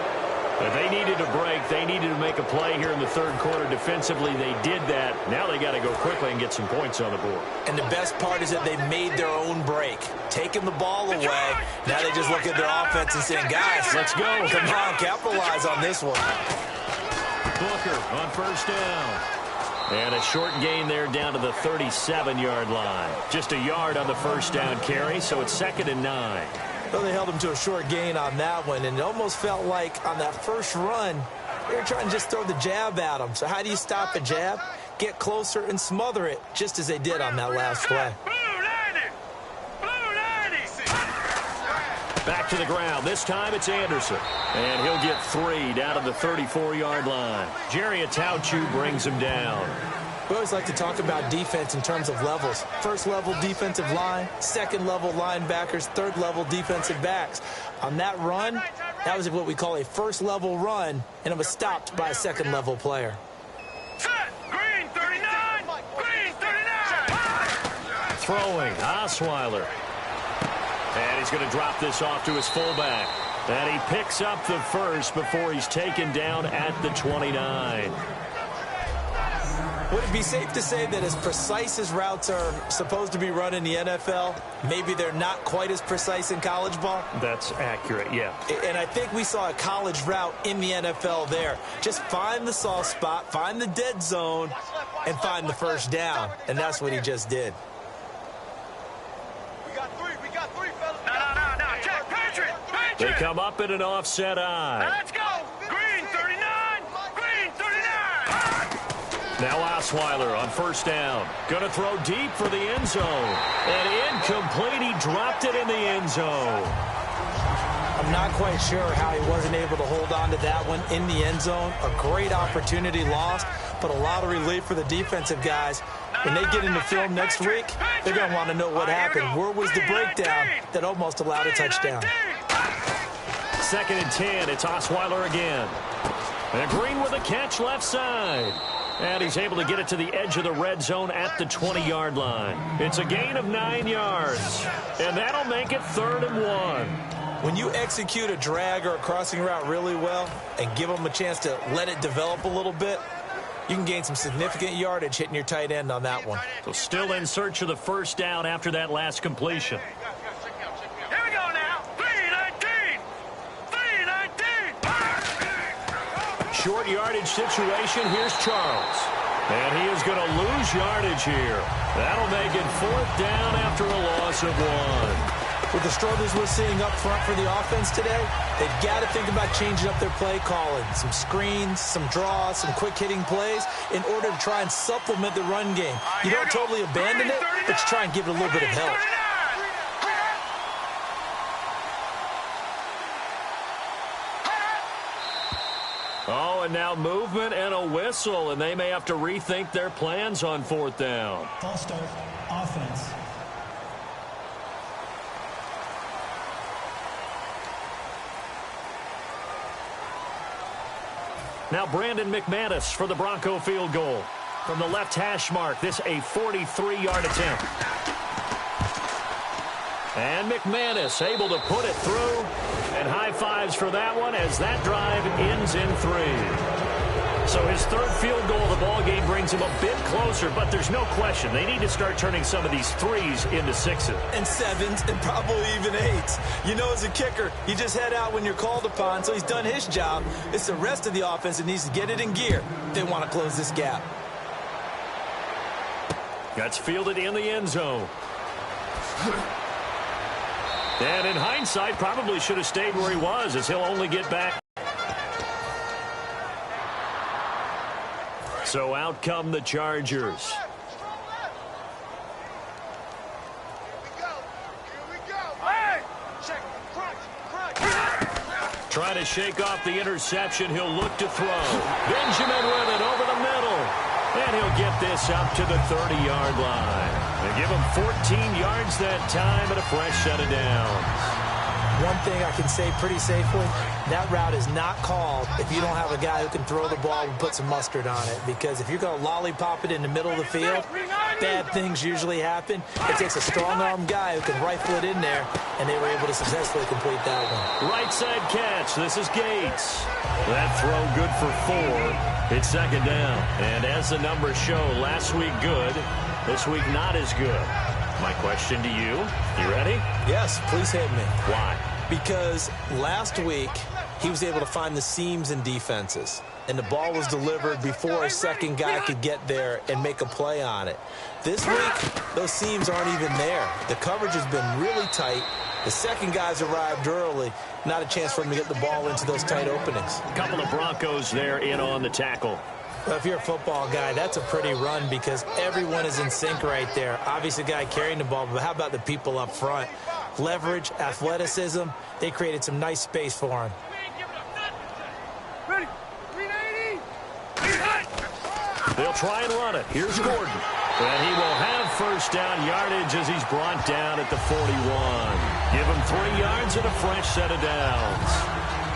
But they needed a break. They needed to make a play here in the third quarter defensively. They did that. Now they got to go quickly and get some points on the board. And the best part is that they made their own break, taking the ball away. Now they just look at their offense and saying, guys, let's go. Come on, capitalize on this one. Booker on first down. And a short gain there down to the 37-yard line. Just a yard on the first down carry, so it's 2nd and 9. Well, they held him to a short gain on that one, and it almost felt like on that first run, they were trying to just throw the jab at him. So how do you stop a jab? Get closer and smother it, just as they did on that last play. Back to the ground. This time it's Anderson. And he'll get 3 down to the 34-yard line. Jerry Atauchu brings him down. We always like to talk about defense in terms of levels. First level defensive line, second level linebackers, third level defensive backs. On that run, that was what we call a first level run, and it was stopped by a second level player. Green 39! Green 39! Throwing, Osweiler. And he's going to drop this off to his fullback. And he picks up the first before he's taken down at the 29. Would it be safe to say that as precise as routes are supposed to be run in the NFL, maybe they're not quite as precise in college ball? That's accurate, yeah. And I think we saw a college route in the NFL there. Just find the soft spot, find the dead zone, and find the first down. And that's what he just did. We got three, fellas. No, Jack, Patrick! They come up in an offset eye. Let's go! Green 39! Green 39! Now Osweiler on first down. Going to throw deep for the end zone. And incomplete. He dropped it in the end zone. I'm not quite sure how he wasn't able to hold on to that one in the end zone. A great opportunity lost, but a lot of relief for the defensive guys. When they get into film next week, they're going to want to know what happened. Where was the breakdown that almost allowed a touchdown? 2nd and 10. It's Osweiler again. And Green with a catch left side. And he's able to get it to the edge of the red zone at the 20-yard line. It's a gain of 9 yards. And that'll make it 3rd and 1. When you execute a drag or a crossing route really well and give them a chance to let it develop a little bit, you can gain some significant yardage hitting your tight end on that one. So still in search of the first down after that last completion. Here we go now. 3-19. 3-19. Short yardage situation. Here's Charles. And he is going to lose yardage here. That'll make it 4th down after a loss of 1. With the struggles we're seeing up front for the offense today, they've got to think about changing up their play calling. Some screens, some draws, some quick-hitting plays in order to try and supplement the run game. You don't totally abandon it, but you try and give it a little bit of help. Oh, and now movement and a whistle, and they may have to rethink their plans on 4th down. False start, offense. Now Brandon McManus for the Bronco field goal. From the left hash mark, this a 43-yard attempt. And McManus able to put it through. And high fives for that one as that drive ends in 3. So his 3rd field goal of the ball game brings him a bit closer, but there's no question they need to start turning some of these 3s into 6s. And 7s and probably even 8s. You know, as a kicker, you just head out when you're called upon, so he's done his job. It's the rest of the offense that needs to get it in gear if they want to close this gap. That's fielded in the end zone. And in hindsight, probably should have stayed where he was, as he'll only get back. So out come the Chargers. Trying to shake off the interception. He'll look to throw. Benjamin with it over the middle. And he'll get this up to the 30-yard line. They give him 14 yards that time and a fresh set of downs. One thing I can say pretty safely, that route is not called if you don't have a guy who can throw the ball and put some mustard on it. Because if you're going to lollipop it in the middle of the field, bad things usually happen. It takes a strong-arm guy who can rifle it in there, and they were able to successfully complete that one. Right side catch. This is Gates. That throw good for 4. It's 2nd down. And as the numbers show, last week good, this week not as good. My question to you, you ready? Yes, please hit me. Why? Because last week, he was able to find the seams in defenses, and the ball was delivered before a second guy could get there and make a play on it. This week, those seams aren't even there. The coverage has been really tight. The second guy's arrived early. Not a chance for him to get the ball into those tight openings. A couple of Broncos there in on the tackle. Well, if you're a football guy, that's a pretty run because everyone is in sync right there. Obviously, the guy carrying the ball, but how about the people up front? Leverage, athleticism, they created some nice space for him. They'll try and run it. Here's Gordon. And he will have first down yardage as he's brought down at the 41. Give him 3 yards and a fresh set of downs.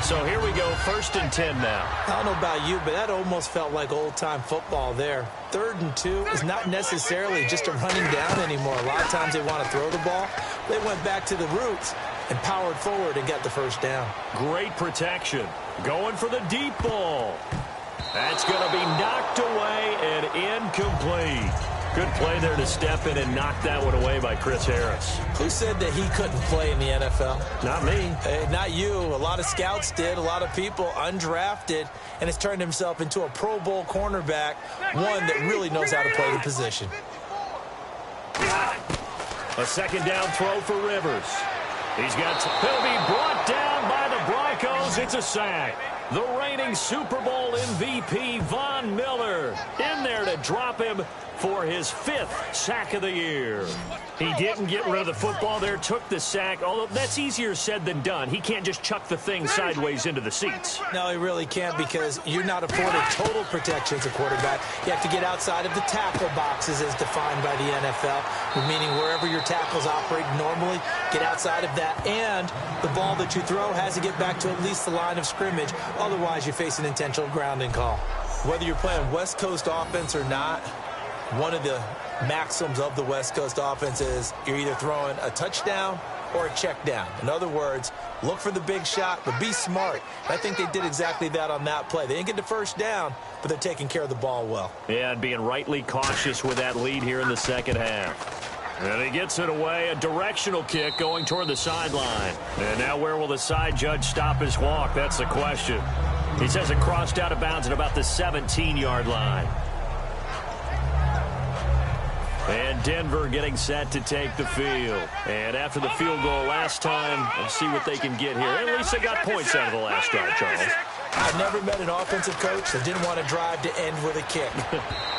So here we go, 1st and 10 now. I don't know about you, but that almost felt like old-time football there. 3rd and 2 is not necessarily just a running down anymore. A lot of times they want to throw the ball. They went back to the roots and powered forward and got the first down. Great protection. Going for the deep ball. That's going to be knocked away and incomplete. Good play there to step in and knock that one away by Chris Harris. Who said that he couldn't play in the NFL? Not me. Hey, not you. A lot of scouts did, a lot of people undrafted, and has turned himself into a Pro Bowl cornerback, one that really knows how to play the position. A 2nd down throw for Rivers. He'll be brought down by the Broncos. It's a sack. The reigning Super Bowl MVP, Von Miller, in there to drop him for his 5th sack of the year. He didn't get rid of the football there, took the sack, although that's easier said than done. He can't just chuck the thing sideways into the seats. No, he really can't, because you're not afforded total protection as a quarterback. You have to get outside of the tackle boxes as defined by the NFL, meaning wherever your tackles operate normally, get outside of that, and the ball that you throw has to get back to at least the line of scrimmage. Otherwise, you face an intentional grounding call. Whether you're playing West Coast offense or not, one of the maxims of the West Coast offense is you're either throwing a touchdown or a check down. In other words, look for the big shot, but be smart. I think they did exactly that on that play. They didn't get the first down, but they're taking care of the ball well. Yeah, and being rightly cautious with that lead here in the second half. And he gets it away, a directional kick going toward the sideline. And now where will the side judge stop his walk? That's the question. He says it crossed out of bounds at about the 17-yard line. And Denver getting set to take the field. And after the field goal last time, let's see what they can get here. At least they got points out of the last drive, Charles. I've never met an offensive coach that didn't want to drive to end with a kick.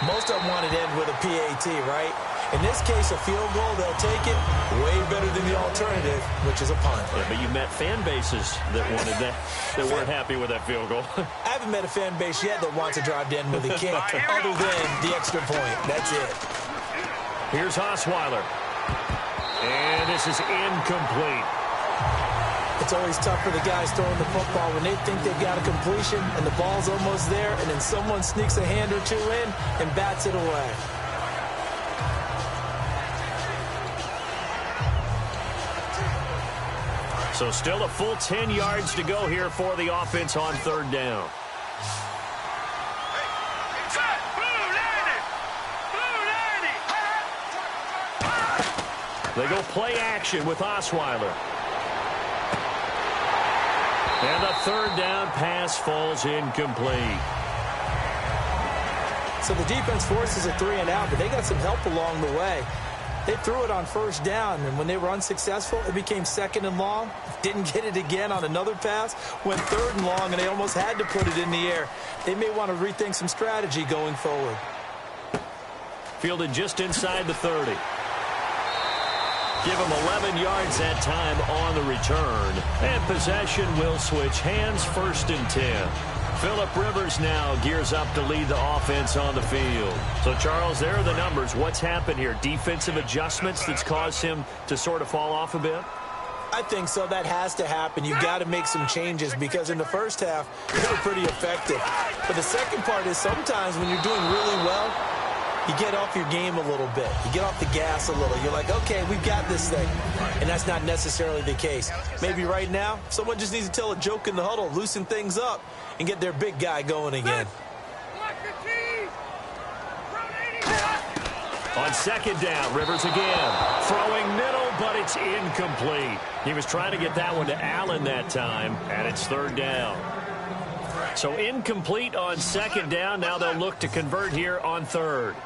Most of them wanted to end with a PAT, right? In this case, a field goal, they'll take it way better than the alternative, which is a punt. Yeah, but you met fan bases that wanted that, that weren't happy with that field goal. I haven't met a fan base yet that wants to drive to end with a kick other than the extra point. That's it. Here's Osweiler. And this is incomplete. It's always tough for the guys throwing the football when they think they've got a completion and the ball's almost there, and then someone sneaks a hand or two in and bats it away. So still a full 10 yards to go here for the offense on 3rd down. They go play action with Osweiler. And the 3rd down pass falls incomplete. So the defense forces a 3-and-out, but they got some help along the way. They threw it on 1st down, and when they were unsuccessful, it became 2nd and long. Didn't get it again on another pass. Went 3rd and long, and they almost had to put it in the air. They may want to rethink some strategy going forward. Fielded just inside the 30. Give him 11 yards that time on the return. And possession will switch hands, 1st and 10. Phillip Rivers now gears up to lead the offense on the field. So, Charles, there are the numbers. What's happened here? Defensive adjustments that's caused him to sort of fall off a bit? I think so. That has to happen. You've got to make some changes because in the first half, they were pretty effective. But the second part is sometimes when you're doing really well, you get off your game a little bit. You get off the gas a little. You're like, okay, we've got this thing. And that's not necessarily the case. Maybe right now, someone just needs to tell a joke in the huddle, loosen things up, and get their big guy going again. On 2nd down, Rivers again. Throwing middle, but it's incomplete. He was trying to get that one to Allen that time, and it's 3rd down. So incomplete on 2nd down. Now they'll look to convert here on 3rd.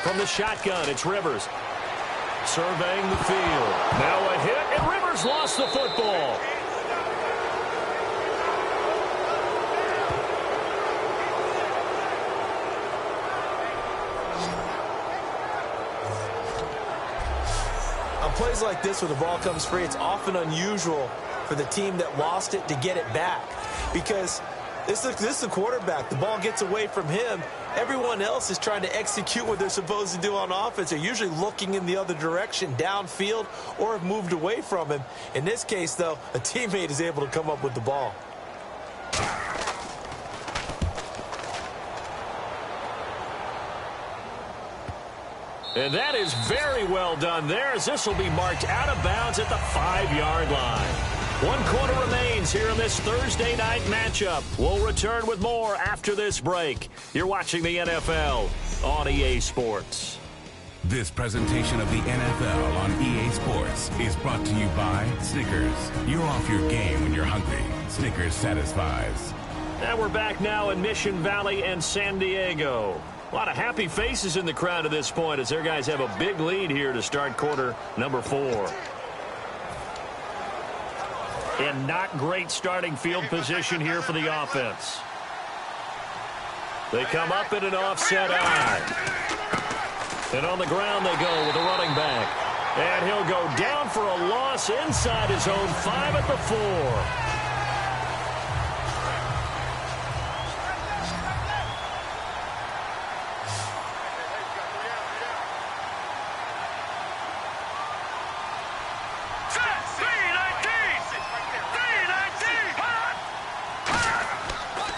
From the shotgun, it's Rivers. Surveying the field. Now a hit, and Rivers lost the football. On plays like this where the ball comes free, it's often unusual for the team that lost it to get it back because this is a quarterback. The ball gets away from him. Everyone else is trying to execute what they're supposed to do on offense. They're usually looking in the other direction, downfield, or have moved away from him. In this case, though, a teammate is able to come up with the ball. And that is very well done there, as this will be marked out of bounds at the 5-yard line. 1 quarter remains here in this Thursday night matchup. We'll return with more after this break. You're watching the NFL on EA Sports. This presentation of the NFL on EA Sports is brought to you by Snickers. You're off your game when you're hungry. Snickers satisfies. And we're back now in Mission Valley and San Diego. A lot of happy faces in the crowd at this point as their guys have a big lead here to start quarter number 4. And not great starting field position here for the offense. They come up in an offset eye. And on the ground they go with a running back. And he'll go down for a loss inside his own 5 at the 4.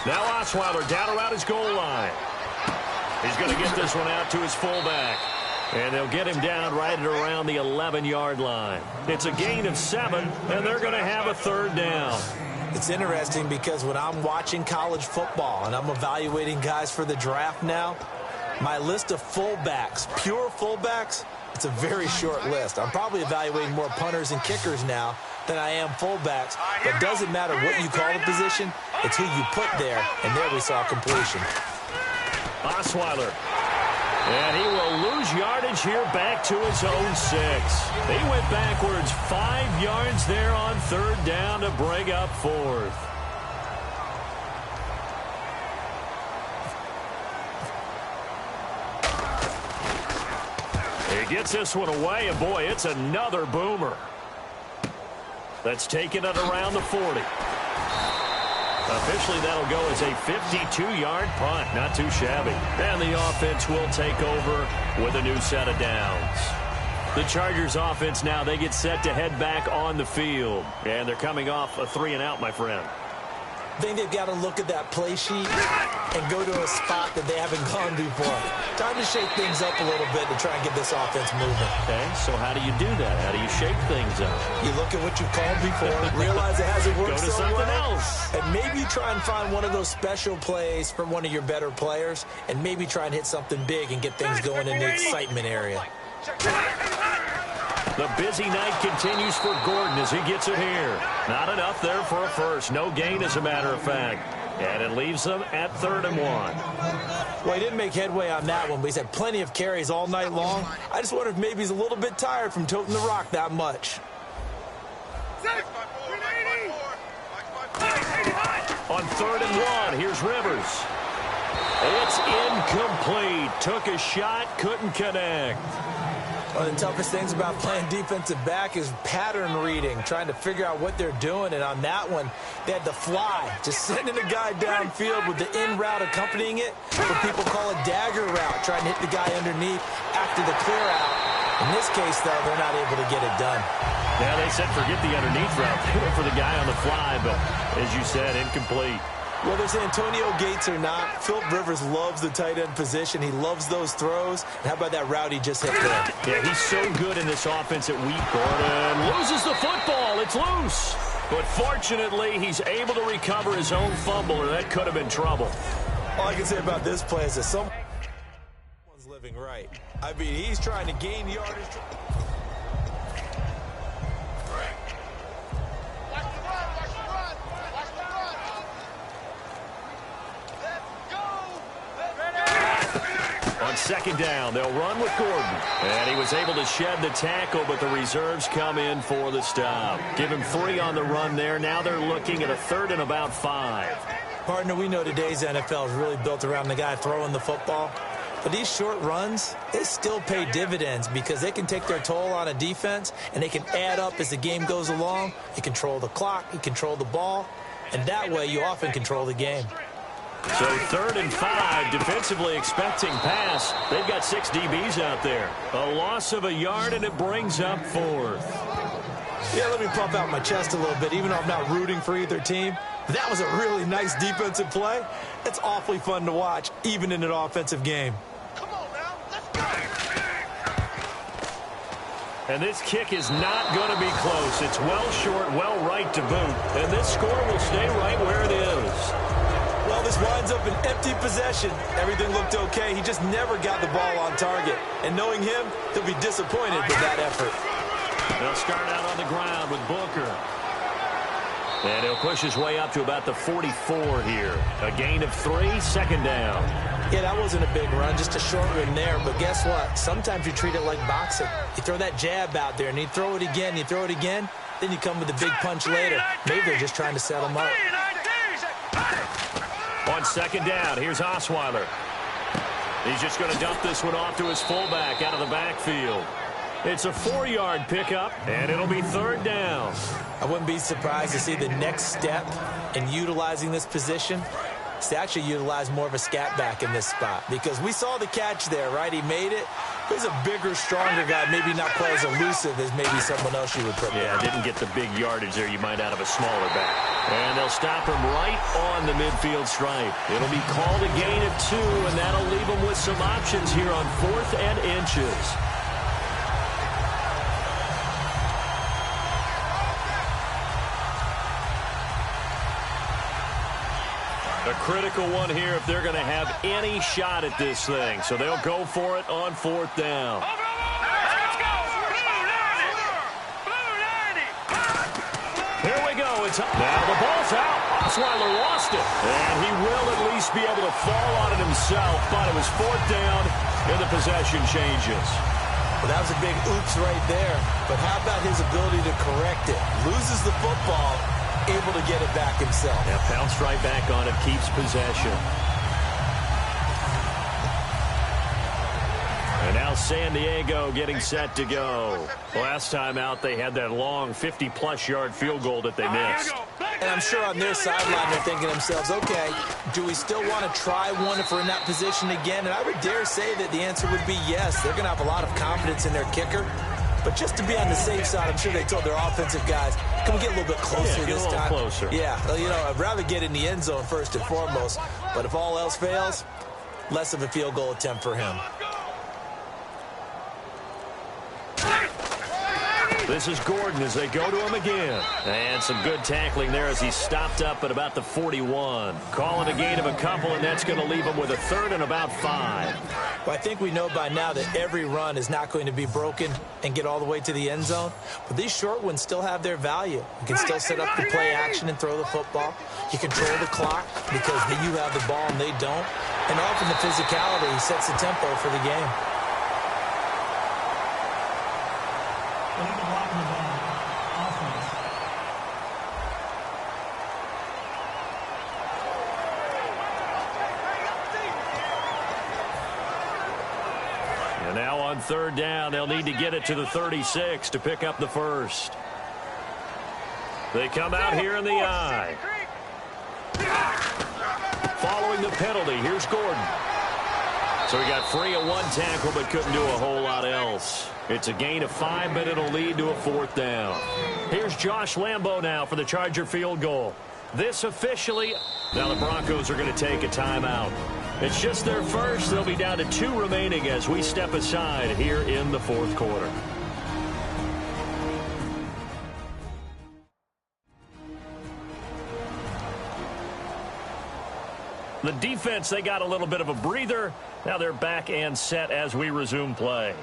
Now Osweiler down around his goal line. He's going to get this one out to his fullback. And they'll get him down right at around the 11-yard line. It's a gain of 7, and they're going to have a 3rd down. It's interesting because when I'm watching college football and I'm evaluating guys for the draft now, my list of fullbacks, pure fullbacks, it's a very short list. I'm probably evaluating more punters and kickers now than I am fullbacks. But it doesn't matter what you call the position, it's who you put there. And there we saw completion. Osweiler. And he will lose yardage here back to his own 6. He went backwards 5 yards there on 3rd down to bring up 4th. He gets this one away, and boy, it's another boomer. That's taken it around the 40. Officially, that'll go as a 52-yard punt. Not too shabby. And the offense will take over with a new set of downs. The Chargers offense now, they get set to head back on the field. And they're coming off a 3-and-out, my friend. I think they've got to look at that play sheet and go to a spot that they haven't gone before. Time to shake things up a little bit to try and get this offense moving. Okay, so how do you do that? How do you shake things up? You look at what you've called before, realize it hasn't worked so well. Go to something else. And maybe try and find one of those special plays from one of your better players, and maybe try and hit something big and get things going in the excitement area. The busy night continues for Gordon as he gets it here. Not enough there for a first. No gain, as a matter of fact. And it leaves them at 3rd and 1. Well, he didn't make headway on that one, but he's had plenty of carries all night long. I just wonder if maybe he's a little bit tired from toting the rock that much. On 3rd and 1, here's Rivers. It's incomplete. Took a shot, couldn't connect. One of the toughest things about playing defensive back is pattern reading, trying to figure out what they're doing. And on that one, they had to fly, just sending a guy downfield with the in route accompanying it. What people call a dagger route, trying to hit the guy underneath after the clear out. In this case, though, they're not able to get it done. Yeah, they said forget the underneath route. They went for the guy on the fly, but as you said, incomplete. Whether it's Antonio Gates or not, Philip Rivers loves the tight end position. He loves those throws. And how about that route he just hit there? Yeah, he's so good in this offense at weak. Gordon loses the football. It's loose. But fortunately, he's able to recover his own fumble, or that could have been trouble. All I can say about this play is that someone's living right. I mean, he's trying to gain yardage. On 2nd down, they'll run with Gordon. And he was able to shed the tackle, but the reserves come in for the stop. Give him 3 on the run there. Now they're looking at a 3rd and about 5. Partner, we know today's NFL is really built around the guy throwing the football. But these short runs, they still pay dividends because they can take their toll on a defense, and they can add up as the game goes along. You control the clock, you control the ball, and that way you often control the game. So 3rd and 5, defensively expecting pass. They've got 6 DBs out there. A loss of a yard, and it brings up 4th. Yeah, let me pump out my chest a little bit, even though I'm not rooting for either team. That was a really nice defensive play. It's awfully fun to watch, even in an offensive game. Come on now, let's go. And this kick is not going to be close. It's well short, well right to boot. And this score will stay right where it is. Well, this winds up an empty possession. Everything looked okay. He just never got the ball on target. And knowing him, he'll be disappointed with that effort. They'll start out on the ground with Booker. And he'll push his way up to about the 44 here. A gain of 3, 2nd down. Yeah, that wasn't a big run, just a short one there. But guess what? Sometimes you treat it like boxing. You throw that jab out there, and you throw it again, then you come with a big punch later. Maybe they're just trying to set him up. On second down, here's Osweiler. He's just going to dump this one off to his fullback out of the backfield. It's a 4-yard pickup, and it'll be third down. I wouldn't be surprised to see the next step in utilizing this position is to actually utilize more of a scat back in this spot, because we saw the catch there, right? He made it. He's a bigger, stronger guy, maybe not quite as elusive as maybe someone else you would put there. Yeah, didn't get the big yardage there you might out of a smaller back. And they'll stop him right on the midfield stripe. It'll be called a gain of 2, and that'll leave him with some options here on 4th and inches. A critical one here if they're going to have any shot at this thing. So they'll go for it on 4th down. Here we go. Now the ball's out. Osweiler lost it. And he will at least be able to fall on it himself. But it was 4th down, and the possession changes. Well, that was a big oops right there. But how about his ability to correct it? Loses the football, able to get it back himself. Yeah, pounced right back on it, keeps possession. And now San Diego getting set to go. Last time out, they had that long 50-plus yard field goal that they missed. And I'm sure on their sideline they're thinking to themselves, okay, do we still want to try one if we're in that position again? And I would dare say that the answer would be yes. They're going to have a lot of confidence in their kicker. But just to be on the safe side, I'm sure they told their offensive guys, can we get a little bit closer this time? Closer. Yeah, well, you know, I'd rather get in the end zone first and foremost. But if all else fails, less of a field goal attempt for him. This is Gordon as they go to him again. And some good tackling there as he stopped up at about the 41. Calling a gain of a couple, and that's going to leave him with a 3rd and about 5. Well, I think we know by now that every run is not going to be broken and get all the way to the end zone. But these short ones still have their value. You can still set up the play action and throw the football. You control the clock because you have the ball and they don't. And often the physicality sets the tempo for the game. And now on 3rd down, they'll need to get it to the 36 to pick up the first. They come out here in the I. Following the penalty, here's Gordon. So he got free of one tackle but couldn't do a whole lot else. It's a gain of 5, but it'll lead to a 4th down. Here's Josh Lambo now for the Charger field goal. This officially, now the Broncos are going to take a timeout. It's just their first. They'll be down to 2 remaining as we step aside here in the 4th quarter. The defense, they got a little bit of a breather. Now they're back and set as we resume play.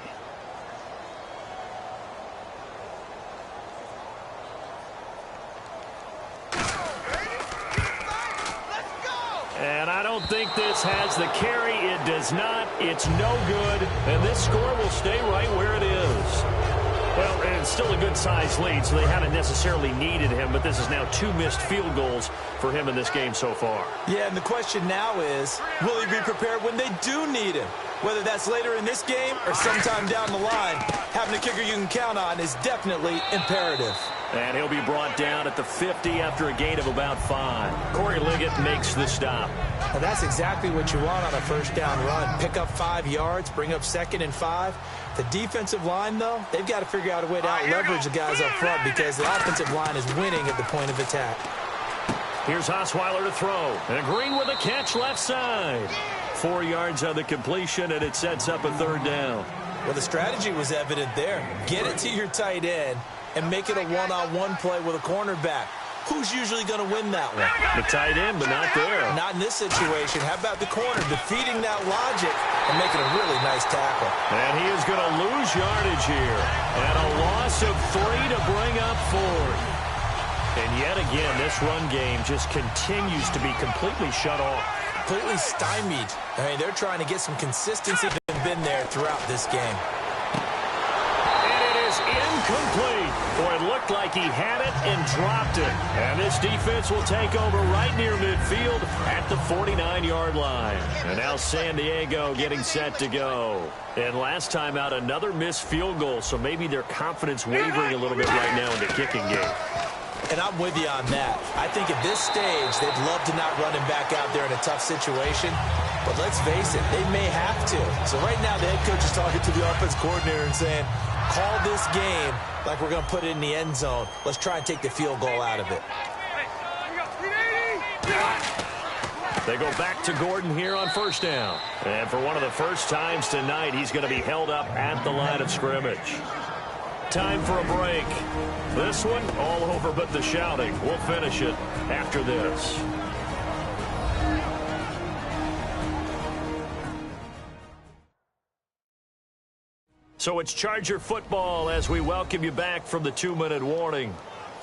And I don't think this has the carry. It does not. It's no good. And this score will stay right where it is. Well, and it's still a good-sized lead, so they haven't necessarily needed him, but this is now 2 missed field goals for him in this game so far. Yeah, and the question now is, will he be prepared when they do need him? Whether that's later in this game or sometime down the line, having a kicker you can count on is definitely imperative. And he'll be brought down at the 50 after a gain of about 5. Corey Liggett makes the stop. Well, that's exactly what you want on a first down run. Pick up 5 yards, bring up 2nd and 5. The defensive line, though, they've got to figure out a way to out-leverage the guys up front because the offensive line is winning at the point of attack. Here's Osweiler to throw. And Green with a catch left side. 4 yards on the completion, and it sets up a 3rd down. Well, the strategy was evident there. Get it to your tight end and make it a one-on-one play with a cornerback. Who's usually going to win that one? The tight end, but not there. Not in this situation. How about the corner defeating that logic and making a really nice tackle? And he is going to lose yardage here. And a loss of 3 to bring up 4th. And yet again, this run game just continues to be completely shut off. completely stymied. I mean, they're trying to get some consistency that's been there throughout this game. And it is incomplete. Boy, it looked like he had it and dropped it. And this defense will take over right near midfield at the 49-yard line. And now San Diego getting set to go. And last time out, another missed field goal, so maybe their confidence wavering a little bit right now in the kicking game. And I'm with you on that. I think at this stage, they'd love to not run him back out there in a tough situation. But let's face it, they may have to. So right now, the head coach is talking to the offense coordinator and saying, call this game like we're going to put it in the end zone. Let's try and take the field goal out of it. They go back to Gordon here on first down. And for one of the first times tonight, he's going to be held up at the line of scrimmage. Time for a break. This one, all over but the shouting. We'll finish it after this. So it's Charger football as we welcome you back from the 2-minute warning.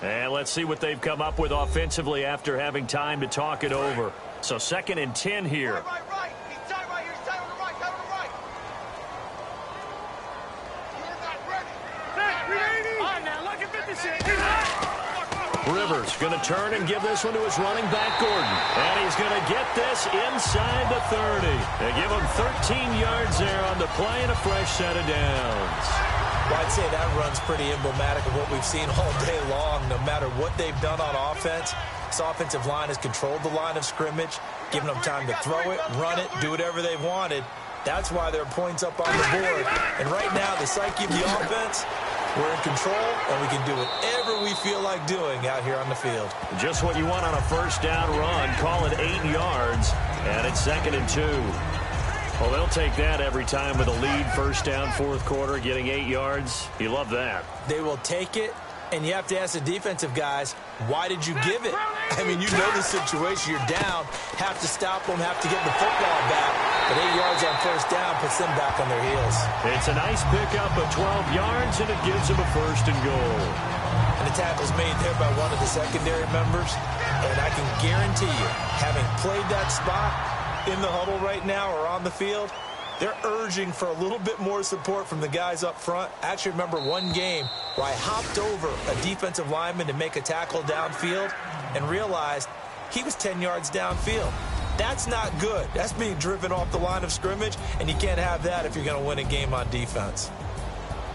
And let's see what they've come up with offensively after having time to talk it over. So 2nd and 10 here. Right. He's tight right here. He's tight on the right. Tight on the right. You're not ready. All right, now look at 56. Rivers going to turn and give this one to his running back, Gordon. And he's going to get this inside the 30. They give him 13 yards there on the play and a fresh set of downs. Well, I'd say that run's pretty emblematic of what we've seen all day long. No matter what they've done on offense, this offensive line has controlled the line of scrimmage, given them time to throw it, run it, do whatever they've wanted. That's why there are points up on the board. And right now, the psyche of the offense, we're in control, and we can do whatever we feel like doing out here on the field. Just what you want on a first down run. Call it 8 yards, and it's 2nd and 2. Well, they'll take that every time with a lead, first down, fourth quarter, getting 8 yards. You love that. They will take it, and you have to ask the defensive guys, why did you give it? I mean, you know the situation. You're down, have to stop them, have to get the football back. But 8 yards on first down puts them back on their heels. It's a nice pickup of 12 yards, and it gives them a 1st and goal. And the tackle's made there by one of the secondary members. And I can guarantee you, having played that spot in the huddle right now or on the field, they're urging for a little bit more support from the guys up front. I actually remember one game where I hopped over a defensive lineman to make a tackle downfield and realized he was 10 yards downfield. That's not good. That's being driven off the line of scrimmage, and you can't have that if you're going to win a game on defense.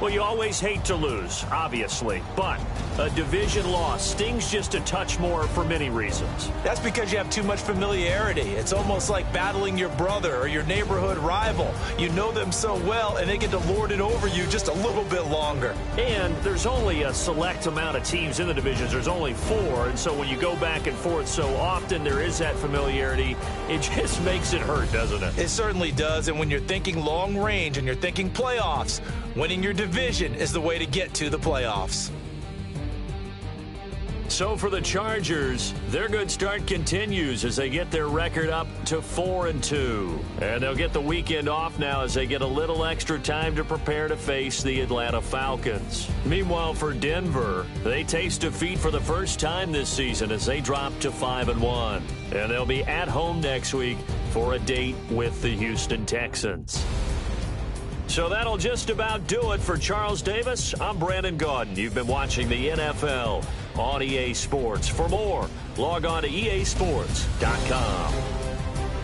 Well, you always hate to lose, obviously, but a division loss stings just a touch more for many reasons. That's because you have too much familiarity. It's almost like battling your brother or your neighborhood rival. You know them so well, and they get to lord it over you just a little bit longer. And there's only a select amount of teams in the divisions. There's only 4, and so when you go back and forth so often, there is that familiarity. It just makes it hurt, doesn't it? It certainly does, and when you're thinking long range and you're thinking playoffs, winning your division is the way to get to the playoffs. So for the Chargers, their good start continues as they get their record up to 4-2. And they'll get the weekend off now as they get a little extra time to prepare to face the Atlanta Falcons. Meanwhile, for Denver, they taste defeat for the first time this season as they drop to 5-1. And they'll be at home next week for a date with the Houston Texans. So that'll just about do it for Charles Davis. I'm Brandon Gaudin. You've been watching the NFL on EA Sports. For more, log on to easports.com.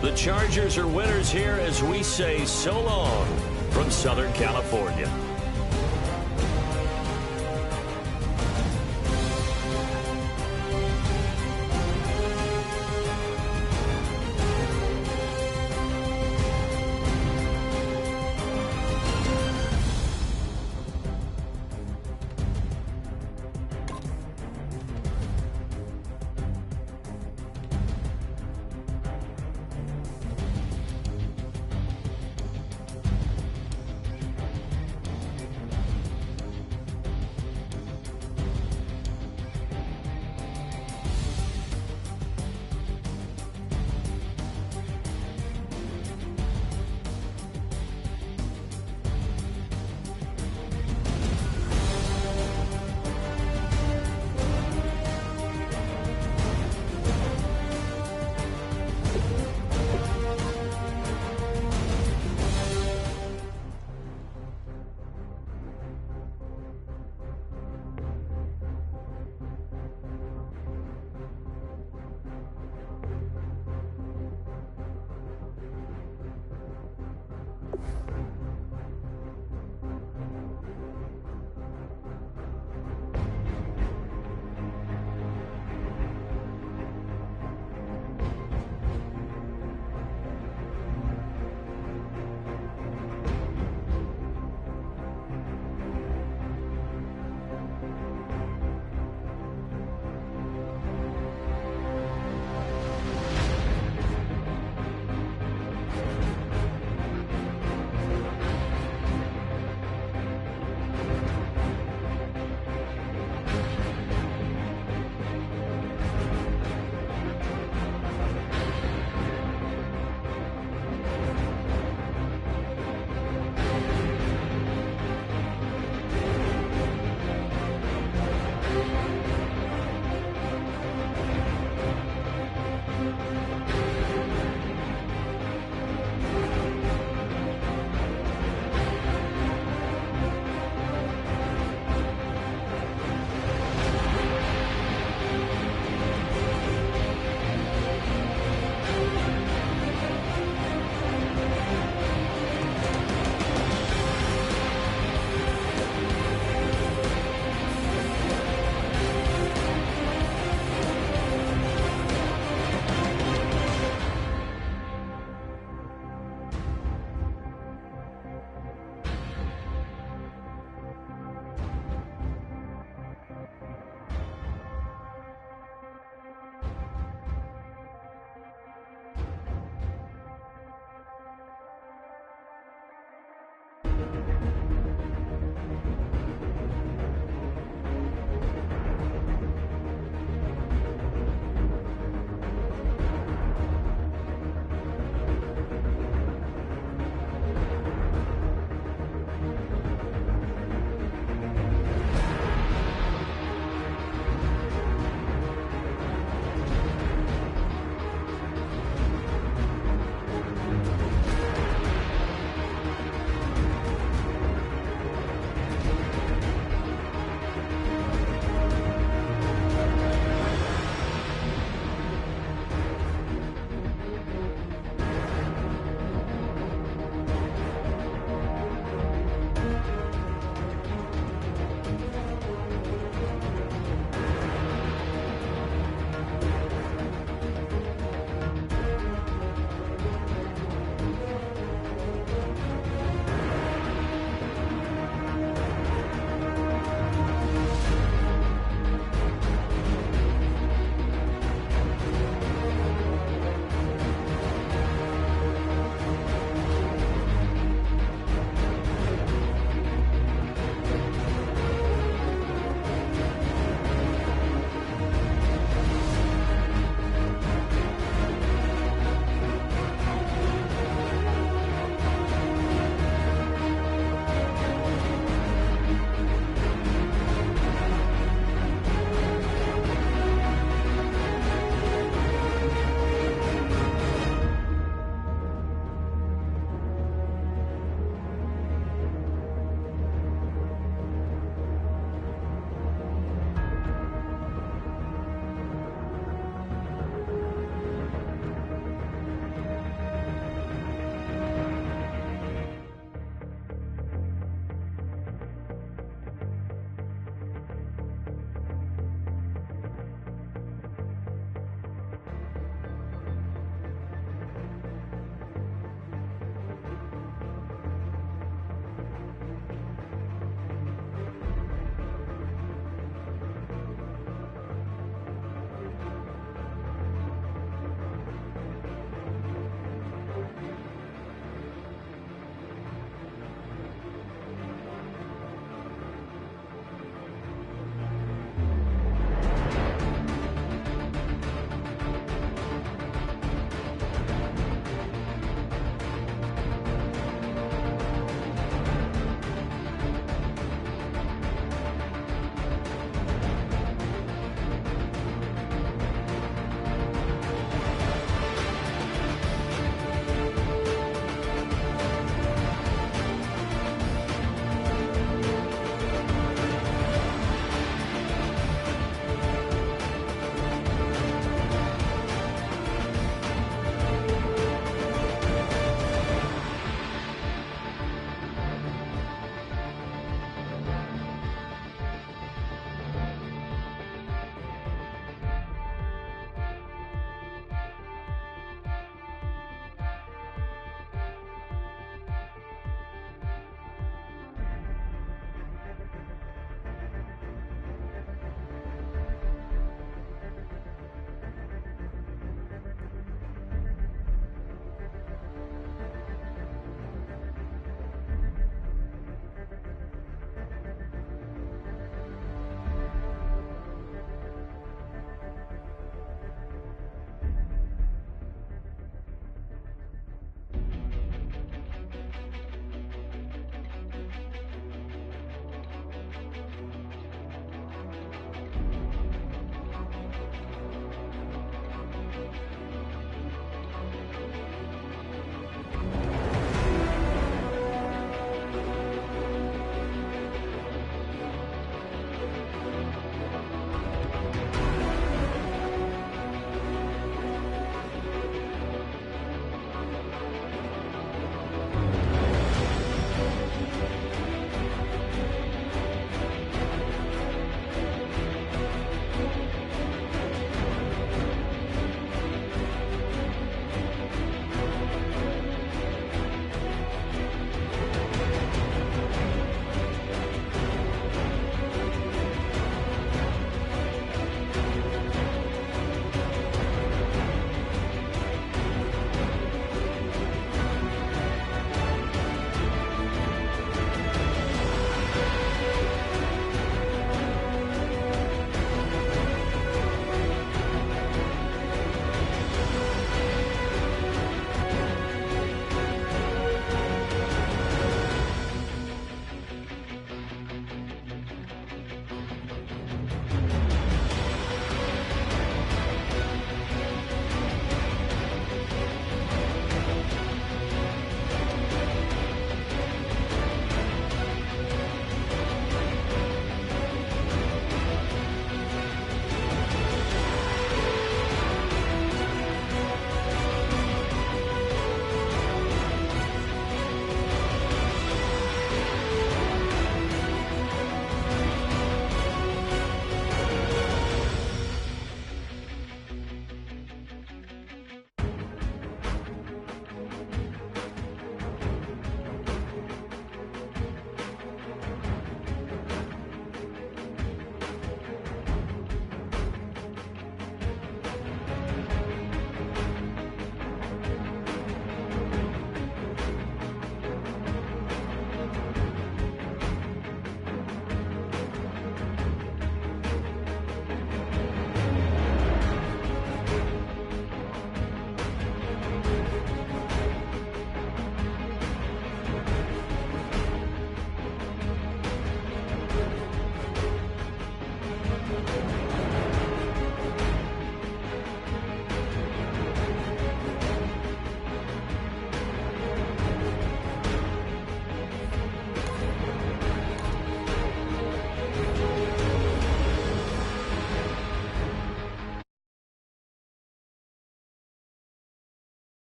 The Chargers are winners here as we say so long from Southern California.